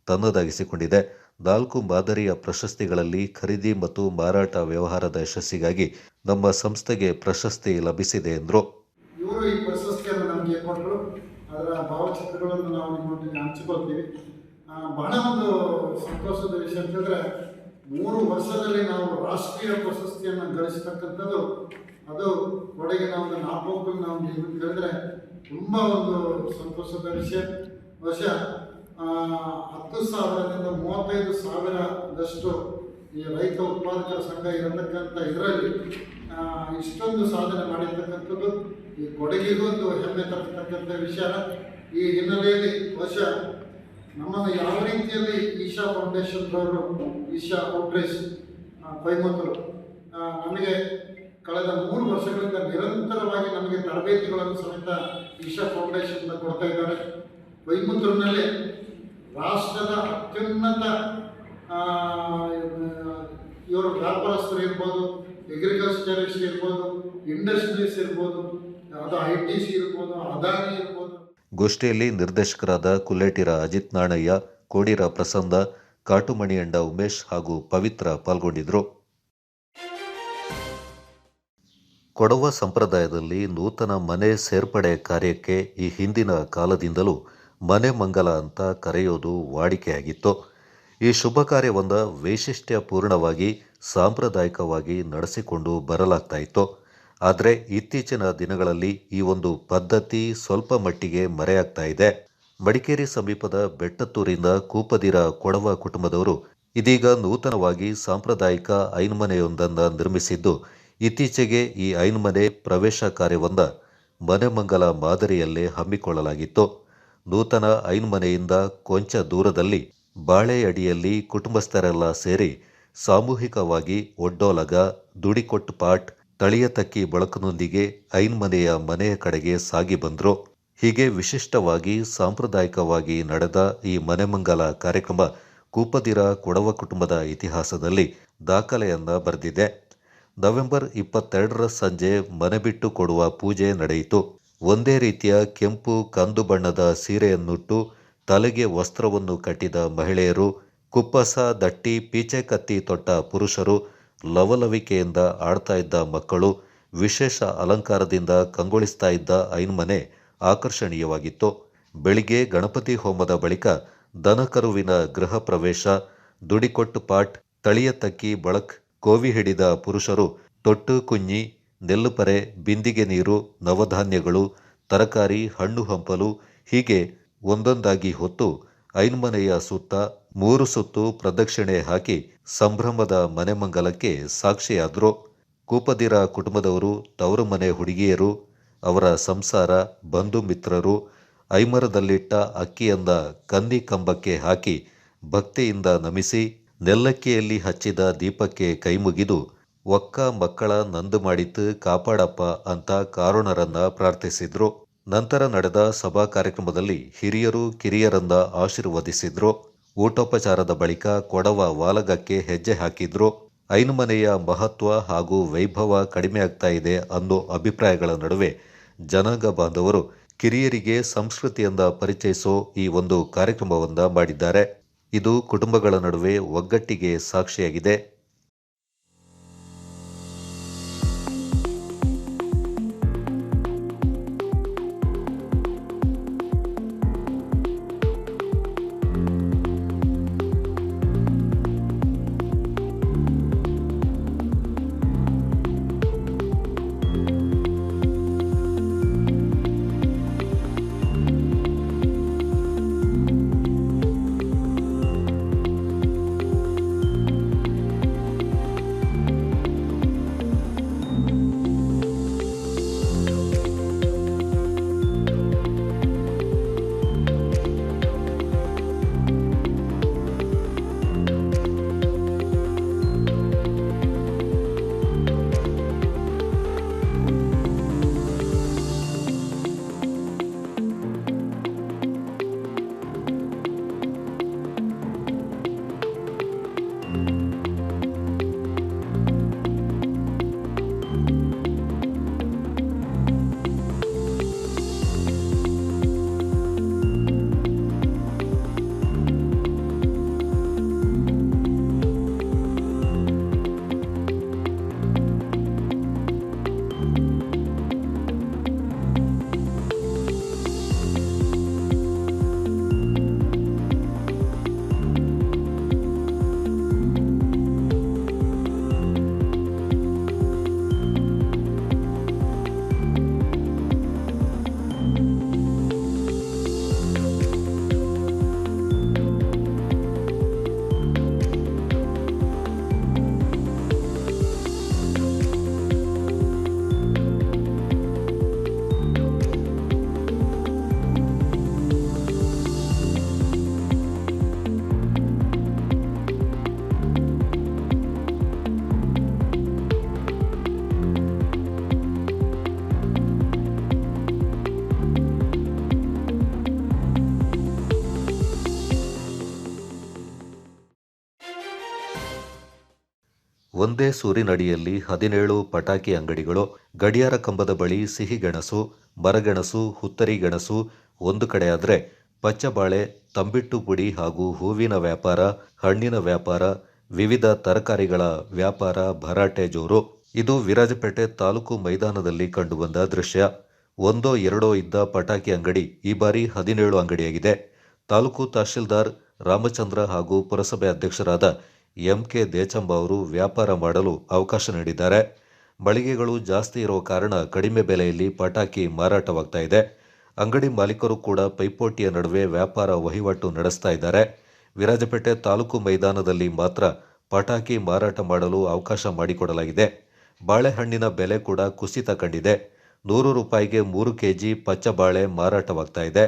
ತನ್ನದಾಗಿಸಿಕೊಂಡಿದೆ. 4 ಮಾದರಿಯ ಪ್ರಶಸ್ತಿಗಳಲ್ಲಿ ಖರೀದಿ ಮತ್ತು ಮಾರಾಟ ವ್ಯವಹಾರದ ಯಶಸ್ಸಿಗಾಗಿ ನಮ್ಮ ಸಂಸ್ಥೆಗೆ ಪ್ರಶಸ್ತಿ ಲಭಿಸಿದೆ ಎಂದರು. ಇವರು ಈ ಪ್ರಶಸ್ತಿಯನ್ನು ನಮಗೆ ಕೊಟ್ಟರು. ಅದರ ಭಾವಚಿತ್ರಗಳನ್ನು ನಾವು ನಿಮ್ಮೊಂದಿಗೆ ಹಂಚಿಕೊಳ್ತೀವಿ. ಬಹಳ ಒಂದು ಸಂತೋಷದ ವಿಷಯ ಅಂತಂದರೆ 3 ವರ್ಷದಲ್ಲಿ ನಾವು ರಾಷ್ಟ್ರೀಯ ಪ್ರಶಸ್ತಿಯನ್ನು ಗಳಿಸತಕ್ಕಂಥದ್ದು, ಅದು ಕೊಡಗಿನ ಒಂದು ನಾಪಕ್ಲು ನಾವು ಹೇಳಿದ್ರೆ ತುಂಬ ಒಂದು ಸಂತೋಷದ ವಿಷಯ. ಬಹುಶಃ 10,000ದಿಂದ 35,000ದಷ್ಟು ಈ ರೈತ ಉತ್ಪಾದಕರ ಸಂಘ ಇರತಕ್ಕಂಥ ಇದರಲ್ಲಿ ಇಷ್ಟೊಂದು ಸಾಧನೆ ಮಾಡಿರ್ತಕ್ಕಂಥದ್ದು ಈ ಕೊಡಗಿಗೂ ಒಂದು ಹೆಮ್ಮೆ ತರ್ತಕ್ಕಂಥ ವಿಷಯ. ಈ ಹಿನ್ನೆಲೆಯಲ್ಲಿ ಬಹುಶಃ ನಮ್ಮನ್ನು ಯಾವ ರೀತಿಯಲ್ಲಿ ಈಶಾ ಫೌಂಡೇಶನ್ದವರು, ಈಶಾ ಔಟ್ರೀಚ್ ಕೊಯಮತ್ತೂರು ನಮಗೆ ಕಳೆದ 3 ವರ್ಷಗಳಿಂದ ನಿರಂತರವಾಗಿ ನಮಗೆ ತರಬೇತಿಗಳನ್ನು ಸಮೇತ ಈಶಾ ಫೌಂಡೇಶನ್ ಕೊಡ್ತಾ ಇದ್ದಾರೆ. ಕೊಯಮತ್ತೂರಿನಲ್ಲಿ ರಾಷ್ಟ್ರದ ಅತ್ಯುನ್ನತ ಇವರು ವ್ಯಾಪಾರಸ್ಥರು ಇರ್ಬೋದು, ಅಗ್ರಿಕಲ್ಚರಿಸ್ಟ್ ಇರ್ಬೋದು, ಇಂಡಸ್ಟ್ರೀಸ್ ಇರ್ಬೋದು, ಅದು ITC ಇರ್ಬೋದು, ಅದಾನಿ ಇರ್ಬೋದು. ಗೋಷ್ಠಿಯಲ್ಲಿ ನಿರ್ದೇಶಕರಾದ ಕುಲ್ಲೇಟಿರ ಅಜಿತ್ ನಾಣಯ್ಯ, ಕೋಡಿರ ಪ್ರಸನ್ನ, ಕಾಟುಮಣಿಯಂಡ ಉಮೇಶ್ ಹಾಗೂ ಪವಿತ್ರ ಪಾಲ್ಗೊಂಡಿದ್ದರು. ಕೊಡವ ಸಂಪ್ರದಾಯದಲ್ಲಿ ನೂತನ ಮನೆ ಸೇರ್ಪಡೆ ಕಾರ್ಯಕ್ಕೆ ಈ ಹಿಂದಿನ ಕಾಲದಿಂದಲೂ ಮನೆ ಮಂಗಲ ಅಂತ ಕರೆಯೋದು ವಾಡಿಕೆಯಾಗಿತ್ತು. ಈ ಶುಭ ಕಾರ್ಯವನ್ನು ವೈಶಿಷ್ಟ್ಯಪೂರ್ಣವಾಗಿ ಸಾಂಪ್ರದಾಯಿಕವಾಗಿ ನಡೆಸಿಕೊಂಡು ಬರಲಾಗ್ತಾ ಇತ್ತು. ಆದರೆ ಇತ್ತೀಚಿನ ದಿನಗಳಲ್ಲಿ ಈ ಒಂದು ಪದ್ಧತಿ ಸ್ವಲ್ಪ ಮಟ್ಟಿಗೆ ಮರೆಯಾಗ್ತಾ ಇದೆ. ಮಡಿಕೇರಿ ಸಮೀಪದ ಬೆಟ್ಟತ್ತೂರಿನ ಕೂಪದಿರ ಕೊಡವ ಕುಟುಂಬದವರು ಇದೀಗ ನೂತನವಾಗಿ ಸಾಂಪ್ರದಾಯಿಕ ಐನ್ಮನೆಯೊಂದನ್ನು ನಿರ್ಮಿಸಿದ್ದು, ಇತ್ತೀಚೆಗೆ ಈ ಐನ್ಮನೆ ಪ್ರವೇಶ ಕಾರ್ಯವನ್ನು ಮನೆಮಂಗಲ ಮಾದರಿಯಲ್ಲೇ ಹಮ್ಮಿಕೊಳ್ಳಲಾಗಿತ್ತು. ನೂತನ ಐನ್ಮನೆಯಿಂದ ಕೊಂಚ ದೂರದಲ್ಲಿ ಬಾಳೆ ಅಡಿಯಲ್ಲಿ ಕುಟುಂಬಸ್ಥರೆಲ್ಲ ಸೇರಿ ಸಾಮೂಹಿಕವಾಗಿ ಒಡ್ಡೋಲಗ, ದುಡಿಕೊಟ್ಟು ಪಾಟ್, ತಳಿಯತಕ್ಕಿ ಬಳಕನೊಂದಿಗೆ ಐನ್ಮನೆಯ ಮನೆಯ ಕಡೆಗೆ ಸಾಗಿ ಬಂದ್ರು. ಹೀಗೆ ವಿಶಿಷ್ಟವಾಗಿ ಸಾಂಪ್ರದಾಯಿಕವಾಗಿ ನಡೆದ ಈ ಮನೆಮಂಗಲ ಕಾರ್ಯಕ್ರಮ ಕೂಪದಿರ ಕೊಡವ ಕುಟುಂಬದ ಇತಿಹಾಸದಲ್ಲಿ ದಾಖಲೆಯನ್ನ ಬರೆದಿದೆ. ನವೆಂಬರ್ 22ರ ಸಂಜೆ ಮನೆ ಬಿಟ್ಟು ಕೊಡುವ ಪೂಜೆ ನಡೆಯಿತು. ಒಂದೇ ರೀತಿಯ ಕೆಂಪು ಕಂದು ಬಣ್ಣದ ಸೀರೆಯನ್ನುಟ್ಟು ತಲೆಗೆ ವಸ್ತ್ರವನ್ನು ಕಟ್ಟಿದ ಮಹಿಳೆಯರು, ಕುಪ್ಪಸ ದಟ್ಟಿ ಪೀಚೆ ಕತ್ತಿ ತೊಟ್ಟ ಪುರುಷರು, ಲವಲವಿಕೆಯಿಂದ ಆಡ್ತಾ ಇದ್ದ ಮಕ್ಕಳು, ವಿಶೇಷ ಅಲಂಕಾರದಿಂದ ಕಂಗೊಳಿಸ್ತಾ ಇದ್ದ ಐನ್ಮನೆ ಆಕರ್ಷಣೀಯವಾಗಿತ್ತು. ಬೆಳಿಗ್ಗೆ ಗಣಪತಿ ಹೋಮದ ಬಳಿಕ ದನಕರುವಿನ ಗೃಹ ಪ್ರವೇಶ, ದುಡಿಕೊಟ್ಟು ಪಾಟ್, ತಳಿಯ ತಕ್ಕಿ ಬಳಕ್, ಕೋವಿ ಹಿಡಿದ ಪುರುಷರು, ತೊಟ್ಟು ಕುഞ്ഞಿ, ನೆಲ್ಲುಪರೆ, ಬಿಂದಿಗೆ ನೀರು, ನವಧಾನ್ಯಗಳು, ತರಕಾರಿ, ಹಣ್ಣು ಹಂಪಲು ಹೀಗೆ ಒಂದೊಂದಾಗಿ ಹೊತ್ತು ಐನ್ಮನೆಯ ಸುತ್ತ 3 ಸುತ್ತು ಪ್ರದಕ್ಷಿಣೆ ಹಾಕಿ ಸಂಭ್ರಮದ ಮನೆಮಂಗಲಕ್ಕೆ ಸಾಕ್ಷಿಯಾದ್ರು. ಕೂಪದಿರ ಕುಟುಂಬದವರು, ತವರು ಮನೆ ಹುಡುಗಿಯರು, ಅವರ ಸಂಸಾರ, ಬಂಧು ಮಿತ್ರರು ಐಮರದಲ್ಲಿಟ್ಟ ಅಕ್ಕಿಯನ್ನ ಕನ್ನಿ ಕಂಬಕ್ಕೆ ಹಾಕಿ ಭಕ್ತಿಯಿಂದ ನಮಿಸಿ ನೆಲ್ಲಕ್ಕಿಯಲ್ಲಿ ಹಚ್ಚಿದ ದೀಪಕ್ಕೆ ಕೈಮುಗಿದು ಒಕ್ಕ ಮಕ್ಕಳ ನಂದು ಮಾಡಿತ್ತು ಕಾಪಾಡಪ್ಪ ಅಂತ ಕಾರುಣರನ್ನ ಪ್ರಾರ್ಥಿಸಿದ್ರು. ನಂತರ ನಡೆದ ಸಭಾ ಕಾರ್ಯಕ್ರಮದಲ್ಲಿ ಹಿರಿಯರು ಕಿರಿಯರನ್ನ ಆಶೀರ್ವದಿಸಿದ್ರು. ಊಟೋಪಚಾರದ ಬಳಿಕ ಕೊಡವ ವಾಲಗಕ್ಕೆ ಹೆಜ್ಜೆ ಹಾಕಿದ್ರು. ಐನ್ಮನೆಯ ಮಹತ್ವ ಹಾಗೂ ವೈಭವ ಕಡಿಮೆ ಆಗ್ತಾ ಇದೆ ಅನ್ನೋ ಅಭಿಪ್ರಾಯಗಳ ನಡುವೆ ಜನಾಂಗ ಬಾಂಧವರು ಕಿರಿಯರಿಗೆ ಸಂಸ್ಕೃತಿಯನ್ನ ಪರಿಚಯಿಸೋ ಈ ಒಂದು ಕಾರ್ಯಕ್ರಮವನ್ನ ಮಾಡಿದ್ದಾರೆ. ಇದು ಕುಟುಂಬಗಳ ನಡುವೆ ಒಗ್ಗಟ್ಟಿಗೆ ಸಾಕ್ಷಿಯಾಗಿದೆ. ಒಂದೇ ಸೂರಿನಡಿಯಲ್ಲಿ 17 ಪಟಾಕಿ ಅಂಗಡಿಗಳು, ಗಡಿಯಾರ ಕಂಬದ ಬಳಿ ಸಿಹಿಗೆಣಸು, ಮರಗೆಣಸು, ಹುತ್ತರಿ ಗೆಣಸು ಒಂದು ಕಡೆಯಾದರೆ ಪಚ್ಚಬಾಳೆ, ತಂಬಿಟ್ಟು ಪುಡಿ ಹಾಗೂ ಹೂವಿನ ವ್ಯಾಪಾರ, ಹಣ್ಣಿನ ವ್ಯಾಪಾರ, ವಿವಿಧ ತರಕಾರಿಗಳ ವ್ಯಾಪಾರ ಭರಾಟೆ ಜೋರು. ಇದು ವಿರಾಜಪೇಟೆ ತಾಲೂಕು ಮೈದಾನದಲ್ಲಿ ಕಂಡುಬಂದ ದೃಶ್ಯ. ಒಂದೋ ಎರಡೋ ಇದ್ದ ಪಟಾಕಿ ಅಂಗಡಿ ಈ ಬಾರಿ 17 ಅಂಗಡಿಯಾಗಿದೆ. ತಾಲೂಕು ತಹಶೀಲ್ದಾರ್ ರಾಮಚಂದ್ರ ಹಾಗೂ ಪುರಸಭೆ ಅಧ್ಯಕ್ಷರಾದ MK ದೇಚಂಬ ಅವರು ವ್ಯಾಪಾರ ಮಾಡಲು ಅವಕಾಶ ನೀಡಿದ್ದಾರೆ. ಮಳಿಗೆಗಳು ಜಾಸ್ತಿ ಇರೋ ಕಾರಣ ಕಡಿಮೆ ಬೆಲೆಯಲ್ಲಿ ಪಟಾಕಿ ಮಾರಾಟವಾಗ್ತಾ ಇದೆ. ಅಂಗಡಿ ಮಾಲೀಕರು ಕೂಡ ಪೈಪೋಟಿಯ ನಡುವೆ ವ್ಯಾಪಾರ ವಹಿವಾಟು ನಡೆಸ್ತಾ ಇದ್ದಾರೆ. ವಿರಾಜಪೇಟೆ ತಾಲೂಕು ಮೈದಾನದಲ್ಲಿ ಮಾತ್ರ ಪಟಾಕಿ ಮಾರಾಟ ಮಾಡಲು ಅವಕಾಶ ಮಾಡಿಕೊಡಲಾಗಿದೆ. ಬಾಳೆಹಣ್ಣಿನ ಬೆಲೆ ಕೂಡ ಕುಸಿತ ಕಂಡಿದೆ. 100 ರೂಪಾಯಿಗೆ 3 ಕೆಜಿ ಪಚ್ಚಬಾಳೆ ಮಾರಾಟವಾಗ್ತಾ ಇದೆ.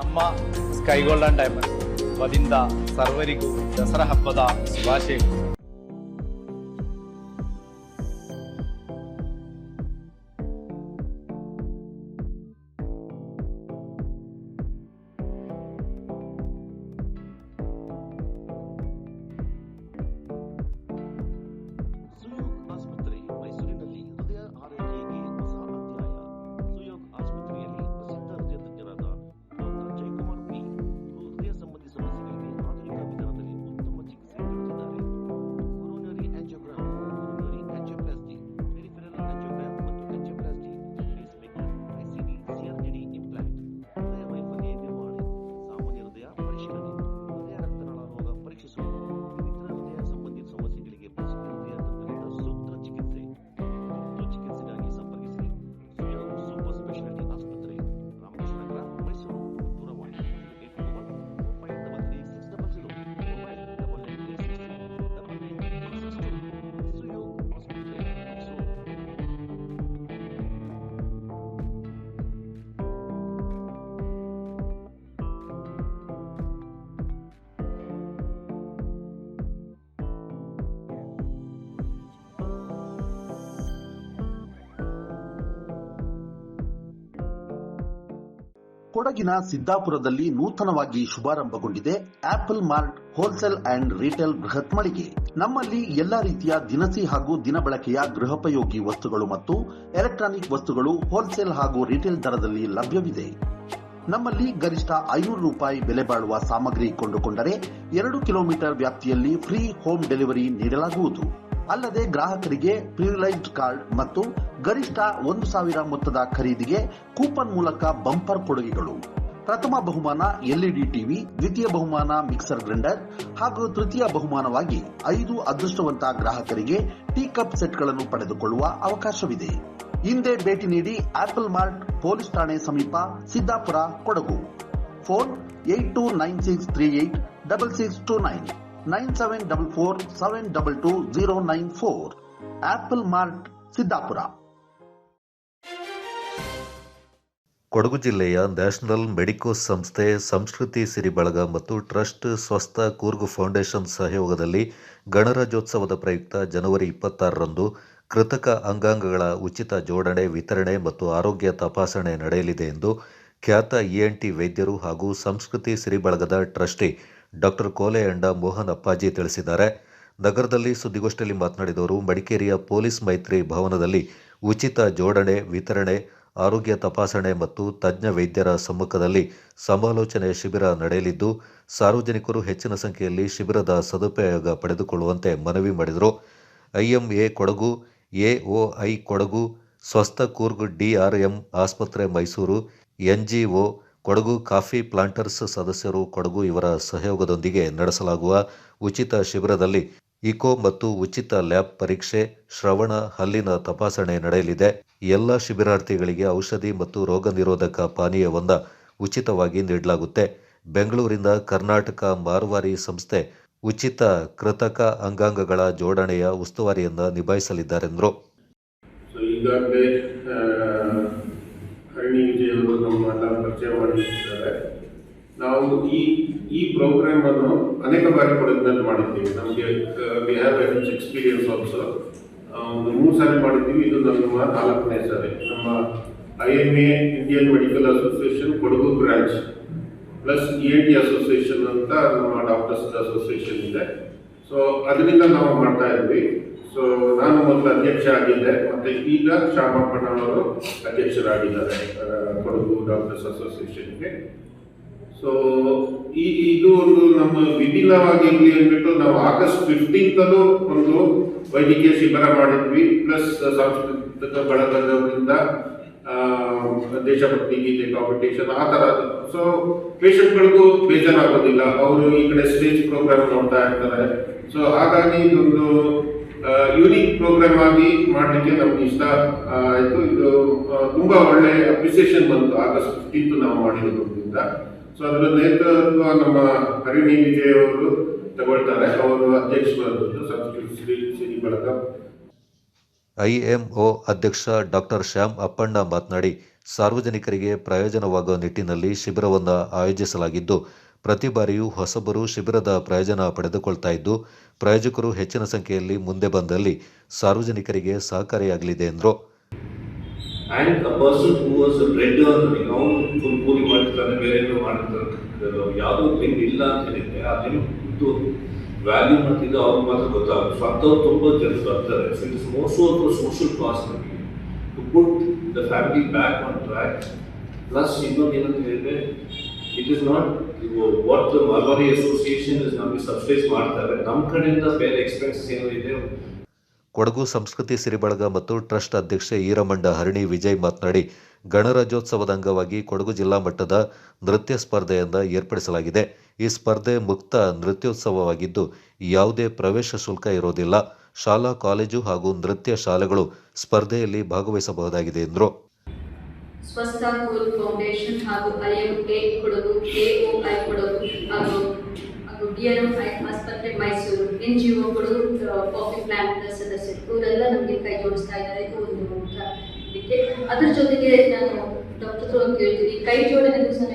ನಮ್ಮ ಸ್ಕೈ ಗೋಲ್ಡನ್ ಡೈಮಂಡ್ ವತಿಯಿಂದ ಸರ್ವರಿಗೂ ದಸರಾ ಹಬ್ಬದ ಶುಭಾಶಯಗಳು. ಸುಯೋಗ್ ಆಸ್ಪತ್ರೆ ಮೈಸೂರಿನಲ್ಲಿ ಹೃದಯ ಆರೈಕೆಗೆ ಹೊಸ ಅಧ್ಯಾಯ. ಸುಯೋಗ್ ಆಸ್ಪತ್ರೆಯಲ್ಲಿ ಪ್ರಸಿದ್ಧ ಹೃದಯ ತಜ್ಞರಾದ ಡಾಕ್ಟರ್ ಜಯಕುಮಾರ್ ಪಿ ಹೃದಯ ಸಂಬಂಧಿ ಸಮಸ್ಯೆಗಳಿಗೆ ಆಧುನಿಕ ವಿಧಾನದಲ್ಲಿ ಉತ್ತಮ ಚಿಕಿತ್ಸೆ ನೀಡುತ್ತಿದ್ದಾರೆ. Coronary angiogram, coronary angioplasty, peripheral angiogram ಮತ್ತು angioplasty, pacemaker, ICD, CRTD implant, ಹೃದಯ ವೈಫಲ್ಯ ನಿರ್ವಹಣೆ, ಸಾಮಾನ್ಯ ಹೃದಯ ಪರಿಶೀಲನೆ, ಹೃದಯ ರಕ್ತನಾಳ ರೋಗ ಪರೀಕ್ಷಿಸುವುದು, ಇನ್ನಿತರ ಹೃದಯ ಸಂಬಂಧಿತ ಸಮಸ್ಯೆಗಳಿಗೆ ಪ್ರಸಿದ್ಧ ಹೃದಯ ತಜ್ಞರಿಂದ ಸೂಕ್ತ ಚಿಕಿತ್ಸೆ. ತುರ್ತು ಚಿಕಿತ್ಸೆಗಾಗಿ ಸಂಪರ್ಕಿಸಿ ಸುಯೋಗ್ ಸೂಪರ್ ಸ್ಪೆಷಾಲಿಟಿ ಆಸ್ಪತ್ರೆ, ರಾಮಕೃಷ್ಣ ನಗರ, ಮೈಸೂರು. ದೂರವಾಣಿ 841-533-600, ಮೊಬೈಲ್ 9936999662. ಸುಯೋಗ್ ಆಸ್ಪತ್ರೆ, ಮೈಸೂರು. ಕೊಡಗಿನ ಸಿದ್ದಾಪುರದಲ್ಲಿ ನೂತನವಾಗಿ ಶುಭಾರಂಭಗೊಂಡಿದೆ Apple Mart wholesale and retail ಬೃಹತ್ ಮಳಿಗೆ. ನಮ್ಮಲ್ಲಿ ಎಲ್ಲಾ ರೀತಿಯ ದಿನಸಿ ಹಾಗೂ ದಿನಬಳಕೆಯ ಗೃಹೋಪಯೋಗಿ ವಸ್ತುಗಳು ಮತ್ತು ಎಲೆಕ್ಟ್ರಾನಿಕ್ ವಸ್ತುಗಳು ಹೋಲ್ಸೇಲ್ ಹಾಗೂ ರಿಟೇಲ್ ದರದಲ್ಲಿ ಲಭ್ಯವಿದೆ. ನಮ್ಮಲ್ಲಿ ಗರಿಷ್ಠ 500 ರೂಪಾಯಿ ಬೆಲೆ ಬಾಳುವ ಸಾಮಗ್ರಿ ಕೊಂಡುಕೊಂಡರೆ 2 ಕಿಲೋಮೀಟರ್ ವ್ಯಾಪ್ತಿಯಲ್ಲಿ ಫ್ರೀ ಹೋಮ್ ಡೆಲಿವರಿ ನೀಡಲಾಗುವುದು. ಅಲ್ಲದೆ ಗ್ರಾಹಕರಿಗೆ ಪ್ರಿವಿಲೈಜ್ಡ್ ಕಾರ್ಡ್ ಮತ್ತು ಗರಿಷ್ಠ 1,000 ಮೊತ್ತದ ಖರೀದಿಗೆ ಕೂಪನ್ ಮೂಲಕ ಬಂಪರ್ ಕೊಡುಗೆಗಳು. ಪ್ರಥಮ ಬಹುಮಾನ ಎಲ್ಇಡಿ ಟಿವಿ, ದ್ವಿತೀಯ ಬಹುಮಾನ ಮಿಕ್ಸರ್ ಗ್ರೈಂಡರ್ ಹಾಗೂ ತೃತೀಯ ಬಹುಮಾನವಾಗಿ 5 ಅದೃಷ್ಟವಂತ ಗ್ರಾಹಕರಿಗೆ ಟೀ ಕಪ್ ಸೆಟ್ಗಳನ್ನು ಪಡೆದುಕೊಳ್ಳುವ ಅವಕಾಶವಿದೆ. ಹಿಂದೆ ಭೇಟಿ ನೀಡಿ ಆಪಲ್ ಮಾರ್ಟ್ ಪೊಲೀಸ್ ಠಾಣೆ ಸಮೀಪ Siddapura, Kodagu. Phone 8296386629 9744722094. Apple mart Siddapura. Kodagu ಜಿಲ್ಲೆಯ ನ್ಯಾಷನಲ್ ಮೆಡಿಕೋಸ್ ಸಂಸ್ಥೆ, ಸಂಸ್ಕೃತಿ ಸಿರಿ ಬಳಗ ಮತ್ತು ಟ್ರಸ್ಟ್ ಸ್ವಸ್ಥ ಕೂರ್ಗ್ ಫೌಂಡೇಶನ್ ಸಹಯೋಗದಲ್ಲಿ ಗಣರಾಜ್ಯೋತ್ಸವದ ಪ್ರಯುಕ್ತ ಜನವರಿ 26ರಂದು ಕೃತಕ ಅಂಗಾಂಗಗಳ ಉಚಿತ ಜೋಡಣೆ, ವಿತರಣೆ ಮತ್ತು ಆರೋಗ್ಯ ತಪಾಸಣೆ ನಡೆಯಲಿದೆ ಎಂದು ಖ್ಯಾತ ಇಎನ್ಟಿ ವೈದ್ಯರು ಹಾಗೂ ಸಂಸ್ಕೃತಿ ಸಿರಿ ಬಳಗದ ಟ್ರಸ್ಟಿ ಡಾಕ್ಟರ್ ಕೋಲೆಯಂಡ ಮೋಹನ್ ಅಪ್ಪಾಜಿ ತಿಳಿಸಿದ್ದಾರೆ. ನಗರದಲ್ಲಿ ಸುದ್ದಿಗೋಷ್ಠಿಯಲ್ಲಿ ಮಾತನಾಡಿದವರು, ಮಡಿಕೇರಿಯ ಪೊಲೀಸ್ ಮೈತ್ರಿ ಭವನದಲ್ಲಿ ಉಚಿತ ಜೋಡಣೆ, ವಿತರಣೆ, ಆರೋಗ್ಯ ತಪಾಸಣೆ ಮತ್ತು ತಜ್ಞ ವೈದ್ಯರ ಸಮ್ಮುಖದಲ್ಲಿ ಸಮಾಲೋಚನೆ ಶಿಬಿರ ನಡೆಯಲಿದ್ದು, ಸಾರ್ವಜನಿಕರು ಹೆಚ್ಚಿನ ಸಂಖ್ಯೆಯಲ್ಲಿ ಶಿಬಿರದ ಸದುಪಯೋಗ ಪಡೆದುಕೊಳ್ಳುವಂತೆ ಮನವಿ ಮಾಡಿದರು. ಐಎಂಎ ಕೊಡಗು, ಎಒಐ ಕೊಡಗು, ಸ್ವಸ್ಥ ಕೂರ್ಗ್ ಡಿಆರ್ಎಂ ಆಸ್ಪತ್ರೆ Mysuru, NGO Kodagu coffee planters ಸದಸ್ಯರು ಕೊಡಗು ಇವರ ಸಹಯೋಗದೊಂದಿಗೆ ನಡೆಸಲಾಗುವ ಉಚಿತ ಶಿಬಿರದಲ್ಲಿ ಇಕೋ ಮತ್ತು ಉಚಿತ ಲ್ಯಾಬ್ ಪರೀಕ್ಷೆ, ಶ್ರವಣ, ಹಲ್ಲಿನ ತಪಾಸಣೆ ನಡೆಯಲಿದೆ. ಎಲ್ಲ ಶಿಬಿರಾರ್ಥಿಗಳಿಗೆ ಔಷಧಿ ಮತ್ತು ರೋಗ ನಿರೋಧಕ ಪಾನೀಯವನ್ನ ಉಚಿತವಾಗಿ ನೀಡಲಾಗುತ್ತೆ. ಬೆಂಗಳೂರಿನ ಕರ್ನಾಟಕ ಮಾರ್ವಾರಿ ಸಂಸ್ಥೆ ಉಚಿತ ಕೃತಕ ಅಂಗಾಂಗಗಳ ಜೋಡಣೆಯ ಉಸ್ತುವಾರಿಯನ್ನು ನಿಭಾಯಿಸಲಿದ್ದಾರೆಂದರು. ಈಗಾಗಲೇ ಹರಣಿ ವಿಜಯ್ ಅವರು ನಮ್ಮೆಲ್ಲ ಪರಿಚಯ ಮಾಡಿದ್ದಾರೆ. ನಾವು ಈ ಪ್ರೋಗ್ರಾಮ್ ಅನ್ನು ಅನೇಕ ಬಾರಿ ಕೊಡಗಿನಲ್ಲಿ ಮಾಡಿದ್ದೀವಿ. ನಮಗೆ we have rich experience also. ಒಂದು 3 ಸಾರಿ ಮಾಡಿದ್ದೀವಿ. ಇದು ನಮ್ಮ 4ನೇ ಸಾರಿ. ನಮ್ಮ IMA Indian medical association Kodagu branch plus ENT association ಅಂತ ನಮ್ಮ ಡಾಕ್ಟರ್ಸ್ ಅಸೋಸಿಯೇಷನ್ ಇದೆ. ಸೊ ಅದರಿಂದ ನಾವು ಮಾಡ್ತಾ ಇದ್ವಿ. ಸೊ ನಾನು ಮೊದಲು ಅಧ್ಯಕ್ಷ ಆಗಿದ್ದೆ, ಮತ್ತು ಈಗ ಶ್ಯಾಮಪ್ಪಣ್ಣ ಅವರು ಅಧ್ಯಕ್ಷರಾಗಿದ್ದಾರೆ ಕೊಡಗು ಡಾಕ್ಟರ್ಸ್ ಅಸೋಸಿಯೇಷನ್ಗೆ. ಸೊ ಇದು ಒಂದು ನಮ್ಮ ವಿಭಿನ್ನವಾಗಿರಲಿ ಅಂದ್ಬಿಟ್ಟು ನಾವು ಆಗಸ್ಟ್ 15 ಒಂದು ವೈದ್ಯಕೀಯ ಶಿಬಿರ ಮಾಡಿದ್ವಿ. ಪ್ಲಸ್ ಸಾಂಸ್ಕೃತಿಕ ಬಳಗದಿಂದ ದೇಶಭಕ್ತಿ ಗೀತೆ ಕಾಂಪಿಟೇಷನ್ ಆ ಥರ. ಸೊ ಪೇಷಂಟ್ಗಳಿಗೂ ಬೇಜಾರಾಗೋದಿಲ್ಲ, ಅವರು ಈ ಕಡೆ ಸ್ಟೇಜ್ ಪ್ರೋಗ್ರಾಮ್ ನೋಡ್ತಾ ಇರ್ತಾರೆ. ಸೊ ಹಾಗಾಗಿ ಇದೊಂದು ಯೂನಿಕ್ ಪ್ರೋಗ್ರಾಮ್ ಆಗಿ ಮಾಡಲಿಕ್ಕೆ ನಮ್ಗೆ ಇಷ್ಟ ಆಯಿತು. ಇದು ತುಂಬ ಒಳ್ಳೆ ಅಪ್ರಿಸಿಯೇಷನ್ ಬಂತು ಆಗಸ್ಟ್ 15 ನಾವು ಮಾಡಿರೋದ್ರಿಂದ. ಸೊ ಅದರ ನೇತೃತ್ವ ನಮ್ಮ ಹರಿಣಿ ವಿಜಯ್ ಅವರು ತಗೊಳ್ತಾರೆ. ಅವರು ಅಧ್ಯಕ್ಷರಾದದ್ದು ಸಂಸ್ಕೃತಿ ಸಿರಿ ಬಳಗ. ಐಎಂಒ ಅಧ್ಯಕ್ಷ ಡಾಕ್ಟರ್ ಶ್ಯಾಮ್ ಅಪ್ಪಣ್ಣ ಮಾತನಾಡಿ, ಸಾರ್ವಜನಿಕರಿಗೆ ಪ್ರಯೋಜನವಾಗುವ ನಿಟ್ಟಿನಲ್ಲಿ ಶಿಬಿರವನ್ನು ಆಯೋಜಿಸಲಾಗಿದ್ದು, ಪ್ರತಿ ಬಾರಿಯೂ ಹೊಸಬರು ಶಿಬಿರದ ಪ್ರಯೋಜನ ಪಡೆದುಕೊಳ್ತಾ ಇದ್ದು, ಪ್ರಾಯೋಜಕರು ಹೆಚ್ಚಿನ ಸಂಖ್ಯೆಯಲ್ಲಿ ಮುಂದೆ ಬಂದಲ್ಲಿ ಸಾರ್ವಜನಿಕರಿಗೆ ಸಹಕಾರಿಯಾಗಲಿದೆ ಎಂದರು. And a person who was bred learning, ಅವನು ಫುಲ್ ಕೂಲಿ ಮಾಡ್ತಿರ್ತಾನೆ, ಬೇರೆ ಏನೋ ಮಾಡ್ತಿರ್ತಾನೆ, ಯಾವುದೋ ಲಿಂಕ್ ಇಲ್ಲ ಅಂತ ಹೇಳಿದ್ರೆ ಅದೇನು ವ್ಯಾಲ್ಯೂ ಮಾಡ್ತಿದ್ದು ಅವ್ರಿಗೆ ಮಾತ್ರ ಗೊತ್ತಾಗುತ್ತೆ. ಸ್ವಂತವ್ರು ತುಂಬ ಜನರು ಬರ್ತಾರೆ. So it is most of social cost ನಮಗೆ to put the family back on track. Plus ಇನ್ನೊಂದು ಏನಂತ ಹೇಳಿದ್ರೆ, it is not what the mulberry association is ನಮಗೆ ಸಬ್ಸಿಡೈಸ್ ಮಾಡ್ತಾರೆ. ನಮ್ಮ ಕಡೆಯಿಂದ ಬೇರೆ ಎಕ್ಸ್ಪೆನ್ಸಸ್ ಏನೋ ಇದೆ. ಕೊಡಗು ಸಂಸ್ಕೃತಿ ಸಿರಿಬಳಗ ಮತ್ತು ಟ್ರಸ್ಟ್ ಅಧ್ಯಕ್ಷೆ ಈರಮಂಡ ಹರಣಿ ವಿಜಯ್ ಮಾತನಾಡಿ, ಗಣರಾಜ್ಯೋತ್ಸವದ ಅಂಗವಾಗಿ ಕೊಡಗು ಜಿಲ್ಲಾ ಮಟ್ಟದ ನೃತ್ಯ ಸ್ಪರ್ಧೆಯನ್ನು ಏರ್ಪಡಿಸಲಾಗಿದೆ. ಈ ಸ್ಪರ್ಧೆ ಮುಕ್ತ ನೃತ್ಯೋತ್ಸವವಾಗಿದ್ದು ಯಾವುದೇ ಪ್ರವೇಶ ಶುಲ್ಕ ಇರೋದಿಲ್ಲ. ಶಾಲಾ, ಕಾಲೇಜು ಹಾಗೂ ನೃತ್ಯ ಶಾಲೆಗಳು ಸ್ಪರ್ಧೆಯಲ್ಲಿ ಭಾಗವಹಿಸಬಹುದಾಗಿದೆ ಎಂದರು. ಸ್ವಸ್ಥ ಕೂಲ್ ಫೌಂಡೇಶನ್ ಹಾಗೂ ಐಎಂಎ ಕೊಡಗು, ಎಒಐ ಕೊಡಗು ಹಾಗೂ ಡಿಆರ್ಎಂ ಆಸ್ಪತ್ರೆ Mysuru, NGO Kodagu coffee plant ಸದಸ್ಯರು ಇವರೆಲ್ಲ ನಮಗೆ ಕೈ ಜೋಡಿಸ್ತಾ ಇದ್ದಾರೆ. ಇದು ಒಂದು ಮುಖ್ಯ ಇದಕ್ಕೆ. ಅದ್ರ ಜೊತೆಗೆ ನಾನು ಡಾಕ್ಟರ್ ಹತ್ರ ಕೇಳ್ತೀನಿ, ಕೈ ಜೋಡಣೆ ಸಹ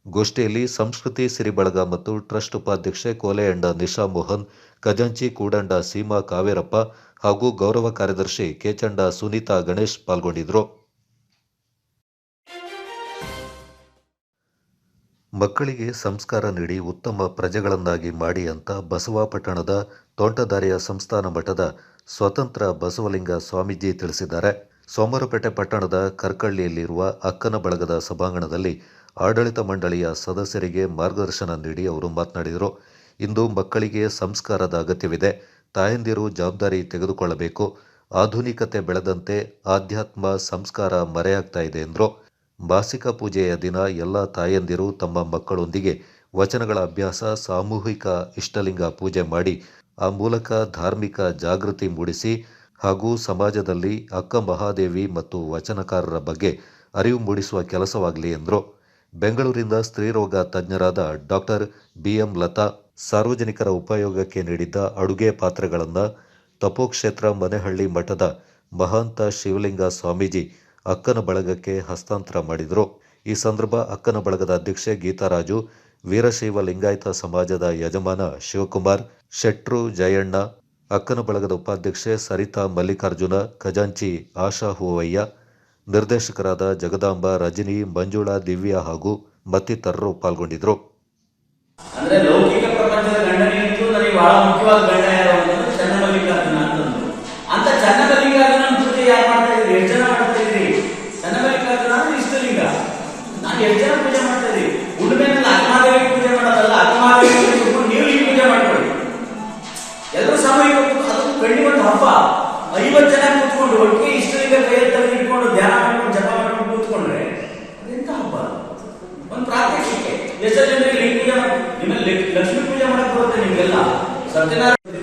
ಗೋಷ್ಠಿಯಲ್ಲಿ ಸಂಸ್ಕೃತಿ ಸಿರಿಬಳಗ ಮತ್ತು ಟ್ರಸ್ಟ್ ಉಪಾಧ್ಯಕ್ಷೆ ಕೋಲೆಯಂಡ ನಿಶಾ ಮೋಹನ್, ಖಜಾಂಚಿ ಕೂಡಂಡ ಸೀಮಾ ಕಾವೇರಪ್ಪ ಹಾಗೂ ಗೌರವ ಕಾರ್ಯದರ್ಶಿ ಕೇಚಂಡ ಸುನೀತಾ ಗಣೇಶ್ ಪಾಲ್ಗೊಂಡಿದ್ದರು. ಮಕ್ಕಳಿಗೆ ಸಂಸ್ಕಾರ ನೀಡಿ ಉತ್ತಮ ಪ್ರಜೆಗಳನ್ನಾಗಿ ಮಾಡಿ ಅಂತ ಬಸವಾಪಟ್ಟಣದ ತೋಂಟದಾರ್ಯ ಸಂಸ್ಥಾನ ಮಠದ ಸ್ವತಂತ್ರ ಬಸವಲಿಂಗ ಸ್ವಾಮೀಜಿ ತಿಳಿಸಿದ್ದಾರೆ. ಸೋಮವಾರಪೇಟೆ ಪಟ್ಟಣದ ಕರ್ಕಳ್ಳಿಯಲ್ಲಿರುವ ಅಕ್ಕನ ಬಳಗದ ಸಭಾಂಗಣದಲ್ಲಿ ಆಡಳಿತ ಮಂಡಳಿಯ ಸದಸ್ಯರಿಗೆ ಮಾರ್ಗದರ್ಶನ ನೀಡಿ ಅವರು ಮಾತನಾಡಿದರು. ಇಂದು ಮಕ್ಕಳಿಗೆ ಸಂಸ್ಕಾರದ ಅಗತ್ಯವಿದೆ. ತಾಯಂದಿರು ಜವಾಬ್ದಾರಿ ತೆಗೆದುಕೊಳ್ಳಬೇಕು. ಆಧುನಿಕತೆ ಬೆಳೆದಂತೆ ಆಧ್ಯಾತ್ಮ ಸಂಸ್ಕಾರ ಮರೆಯಾಗ್ತಾ ಇದೆ ಎಂದರು. ಮಾಸಿಕ ಪೂಜೆಯ ದಿನ ಎಲ್ಲ ತಾಯಂದಿರು ತಮ್ಮ ಮಕ್ಕಳೊಂದಿಗೆ ವಚನಗಳ ಅಭ್ಯಾಸ, ಸಾಮೂಹಿಕ ಇಷ್ಟಲಿಂಗ ಪೂಜೆ ಮಾಡಿ ಆ ಮೂಲಕ ಧಾರ್ಮಿಕ ಜಾಗೃತಿ ಮೂಡಿಸಿ ಹಾಗೂ ಸಮಾಜದಲ್ಲಿ ಅಕ್ಕ ಮಹಾದೇವಿ ಮತ್ತು ವಚನಕಾರರ ಬಗ್ಗೆ ಅರಿವು ಮೂಡಿಸುವ ಕೆಲಸವಾಗಲಿ ಎಂದರು. ಬೆಂಗಳೂರಿನ ಸ್ತ್ರೀರೋಗ ತಜ್ಞರಾದ ಡಾಕ್ಟರ್ BM ಲತಾ ಸಾರ್ವಜನಿಕರ ಉಪಯೋಗಕ್ಕೆ ನೀಡಿದ್ದ ಅಡುಗೆ ಪಾತ್ರೆಗಳನ್ನು ತಪೋಕ್ಷೇತ್ರ ಮನೆಹಳ್ಳಿ ಮಠದ ಮಹಾಂತ ಶಿವಲಿಂಗ ಸ್ವಾಮೀಜಿ ಅಕ್ಕನ ಬಳಗಕ್ಕೆ ಹಸ್ತಾಂತರ ಮಾಡಿದರು. ಈ ಸಂದರ್ಭ ಅಕ್ಕನ ಬಳಗದ ಅಧ್ಯಕ್ಷೆ ಗೀತಾರಾಜು, ವೀರಶೈವ ಲಿಂಗಾಯತ ಸಮಾಜದ ಯಜಮಾನ ಶಿವಕುಮಾರ್, ಶೆಟ್ರು ಜಯಣ್ಣ, ಅಕ್ಕನ ಬಳಗದ ಉಪಾಧ್ಯಕ್ಷೆ ಸರಿತಾ ಮಲ್ಲಿಕಾರ್ಜುನ, ಖಜಾಂಚಿ ಆಶಾ ಹೂವಯ್ಯ, ನಿರ್ದೇಶಕರಾದ ಜಗದಾಂಬ, ರಜನಿ, ಮಂಜುಳಾ, ದಿವ್ಯಾ ಹಾಗೂ ಮತ್ತಿತರರು ಪಾಲ್ಗೊಂಡಿದ್ದರು. ಅಂದ್ರೆ ಲೌಕಿಕ ಪ್ರಪಂಚದ ಗಂಡನಿಗಿಂತಲೂ ನನಗೆ ಬಹಳ ಮುಖ್ಯವಾದ ಗಂಡ ಯಾರು ಅಂತಂದ್ರೆ ಚನ್ನಮಲ್ಲಿಕಾರ್ಜುನ ಅಂತಂದ್ರು. ಅಂತ ಚನ್ನಮಲ್ಲಿಕಾರ್ಜುನ ಪೂಜೆ ಯಾರು ಮಾಡ್ತಾ ಇದ್ರಿ? ಎಷ್ಟು ಜನ ಮಾಡ್ತಾ ಇದ್ರಿ? ಚನ್ನಮಲ್ಲಿಕಾರ್ಜುನ ಅಂದ್ರೆ ಇಷ್ಟಲಿಂಗ. ನಾನು ಎಷ್ಟು ಜನ ಪೂಜೆ ಮಾಡ್ತಾ ಇದ್ರಿ? ಉಡುಮೆನಲ್ಲಿ ಅಕ್ಕಮಹಾದೇವಿ ಪೂಜೆ ಮಾಡೋದಲ್ಲ, ಅಕ್ಕಮಹಾದೇವಿ ನೀವು ಈ ಪೂಜೆ ಮಾಡ್ಕೊಳ್ಳಿ. ಎಲ್ಲರೂ ಸಾಮೂಹಿಕ, ಅದು ಕಣ್ಣಿ ಒಂದು ಹಬ್ಬ. 50 ಜನ ಕೂತ್ಕೊಂಡು ಒಟ್ಟಿಗೆ ಇಷ್ಟಲಿಂಗ ಕೈಯಲ್ಲಿ ತೆಗೆದು ಇಟ್ಕೊಂಡು ಧ್ಯಾನ ಮಾಡ್ಕೊಂಡು ಜಪ ಮಾಡ್ಕೊಂಡು ಕೂತ್ಕೊಂಡ್ರೆ ಅದೆಂತ ಹಬ್ಬ? ಒಂದು ಪ್ರಾತ್ಯಕ್ಷಿಕೆ. ಎಷ್ಟೋ ಜನರಿಗೆ ಲಿಂಗ ಪೂಜೆ ಮಾಡಿ, ನಿಮ್ಮಲ್ಲಿ ಲಕ್ಷ್ಮೀ ಪೂಜೆ ಮಾಡಕ್ ಬರುತ್ತೆ ನಿಮ್ಗೆಲ್ಲ. ಸತ್ಯನಾರಾಯಣ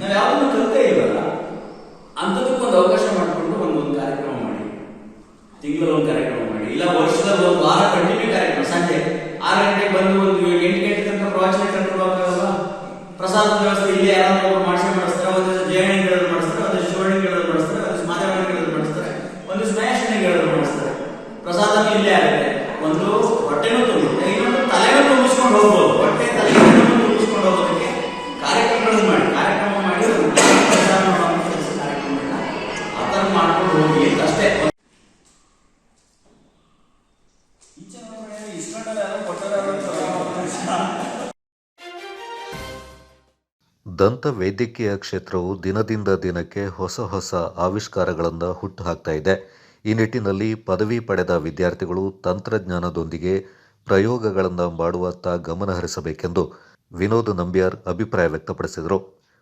ನಾವು ಯಾವ್ದನ್ನು ಕಲಿತೇ ಇರಲ್ಲ. ಅಂಥದಕ್ಕೊಂದು ಅವಕಾಶ ಮಾಡಿಕೊಂಡು ಒಂದೊಂದು ಕಾರ್ಯಕ್ರಮ ಮಾಡಿ, ತಿಂಗಳಲ್ಲಿ ಒಂದು ಕಾರ್ಯಕ್ರಮ ಮಾಡಿ, ಇಲ್ಲ ವರ್ಷದಲ್ಲಿ ಒಂದು ವಾರ ಕಂಟಿನ್ಯೂ ಕಾರ್ಯಕ್ರಮ. ಸಂಜೆ 6 ಗಂಟೆಗೆ ಬಂದು ಒಂದು 8 ಗಂಟೆ ತನಕ ಪ್ರವಚನ ಕರ್ಕೊಂಡು ಹೋಗಲ್ಲ. ಪ್ರಸಾದದ ವ್ಯವಸ್ಥೆ ಇಲ್ಲಿ ಯಾರು ಮಾಡಿಸ್ತಾರೆ. ಒಂದಿವಸ ಜಯಣಿಗಳು ಮಾಡಿಸ್ತಾರೆ, ಒಂದಿವಸ ಶಿವಣಿಗಳು ಮಾಡಿಸ್ತಾರೆ, ಒಂದಿವಸ ಮಾದೇವಣಿಗಳು ಮಾಡಿಸ್ತಾರೆ, ಒಂದಿವಸ ಮಹೇಶಣಿಗಳು ಮಾಡಿಸ್ತಾರೆ. ಪ್ರಸಾದ ಇಲ್ಲೇ ಆಗುತ್ತೆ. ಒಂದು ಹೊಟ್ಟೆನೂ ತುಂಬುತ್ತೆ, ಇನ್ನೊಂದು ತಲೆನೂ ತುಂಬಿಸ್ಕೊಂಡು ಹೋಗ್ಬೋದು. ಹೊಟ್ಟೆ ತಲೆ ತುಂಬಿಸ್ಕೊಂಡು ಹೋಗೋದಕ್ಕೆ ಕಾರ್ಯಕ್ರಮಗಳನ್ನು ಮಾಡಿ, ಕಾರ್ಯಕ್ರಮ ಮಾಡಿ ಆ ಥರ ಮಾಡ್ಕೊಂಡು ಹೋಗಿ ಅಷ್ಟೇ. ದಂತ ವೈದ್ಯಕೀಯ ಕ್ಷೇತ್ರವು ದಿನದಿಂದ ದಿನಕ್ಕೆ ಹೊಸ ಹೊಸ ಆವಿಷ್ಕಾರಗಳನ್ನು ಹುಟ್ಟುಹಾಕ್ತಾ ಇದೆ. ಈ ನಿಟ್ಟಿನಲ್ಲಿ ಪದವಿ ಪಡೆದ ವಿದ್ಯಾರ್ಥಿಗಳು ತಂತ್ರಜ್ಞಾನದೊಂದಿಗೆ ಪ್ರಯೋಗಗಳನ್ನು ಮಾಡುವತ್ತ ಗಮನ ಹರಿಸಬೇಕೆಂದು ವಿನೋದ್ ನಂಬ್ಯಾರ್ ಅಭಿಪ್ರಾಯ ವ್ಯಕ್ತಪಡಿಸಿದರು.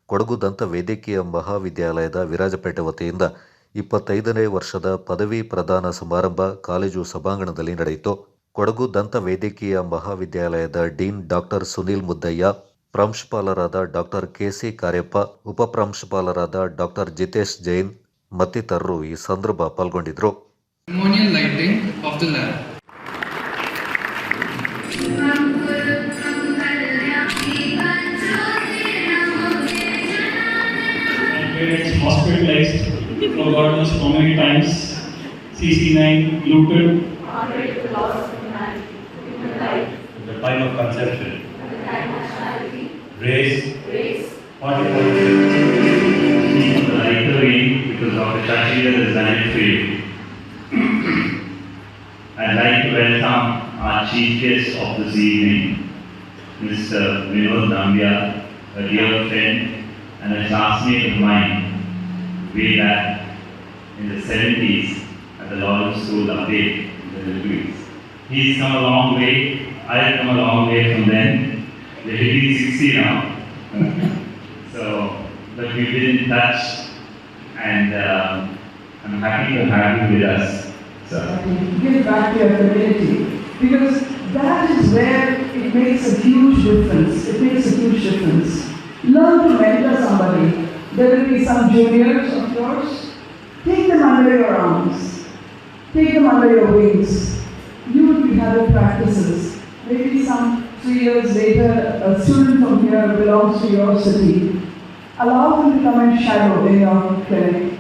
ಕೊಡಗು ದಂತ ವೈದ್ಯಕೀಯ ಮಹಾವಿದ್ಯಾಲಯದ ವಿರಾಜಪೇಟೆ ವತಿಯಿಂದ 25ನೇ ವರ್ಷದ ಪದವಿ ಪ್ರದಾನ ಸಮಾರಂಭ ಕಾಲೇಜು ಸಭಾಂಗಣದಲ್ಲಿ ನಡೆಯಿತು. ಕೊಡಗು ದಂತ ವೈದ್ಯಕೀಯ ಮಹಾವಿದ್ಯಾಲಯದ ಡೀನ್ ಡಾಕ್ಟರ್ ಸುನೀಲ್ ಮುದ್ದಯ್ಯ, ಪ್ರಾಂಶುಪಾಲರಾದ ಡಾಕ್ಟರ್ KC ಕಾರ್ಯಪ್ಪ, ಉಪಪ್ರಾಂಶುಪಾಲರಾದ ಡಾಕ್ಟರ್ ಜಿತೇಶ್ ಜೈನ್ ಮತ್ತಿತರರು ಈ ಸಂದರ್ಭ ಪಾಲ್ಗೊಂಡಿದ್ದರು. Hospitalized forgotten so many times. CC9 looted. The time of conception. Race. What is the lighter vein because Dr. Shashida designed for you. I'd like to welcome our chief guest of this evening, Mr. Vinod Nambia, a dear friend and a classmate of mine way back in the 70s at the Lawrence School update in the Philippines. He's come a long way, I've come a long way from then. We're hitting 60 now. So, but we've been in touch and I'm happy to have you with us. So. Give back to your community because that is where it makes a huge difference. It makes a huge difference. Learn to mentor somebody. There will be some juniors, of course. Take them under your arms. Take them under your wings. You will be having practices. Maybe some 3 years later, a student from here belongs to your city. Allow them to come and shadow in your clinic.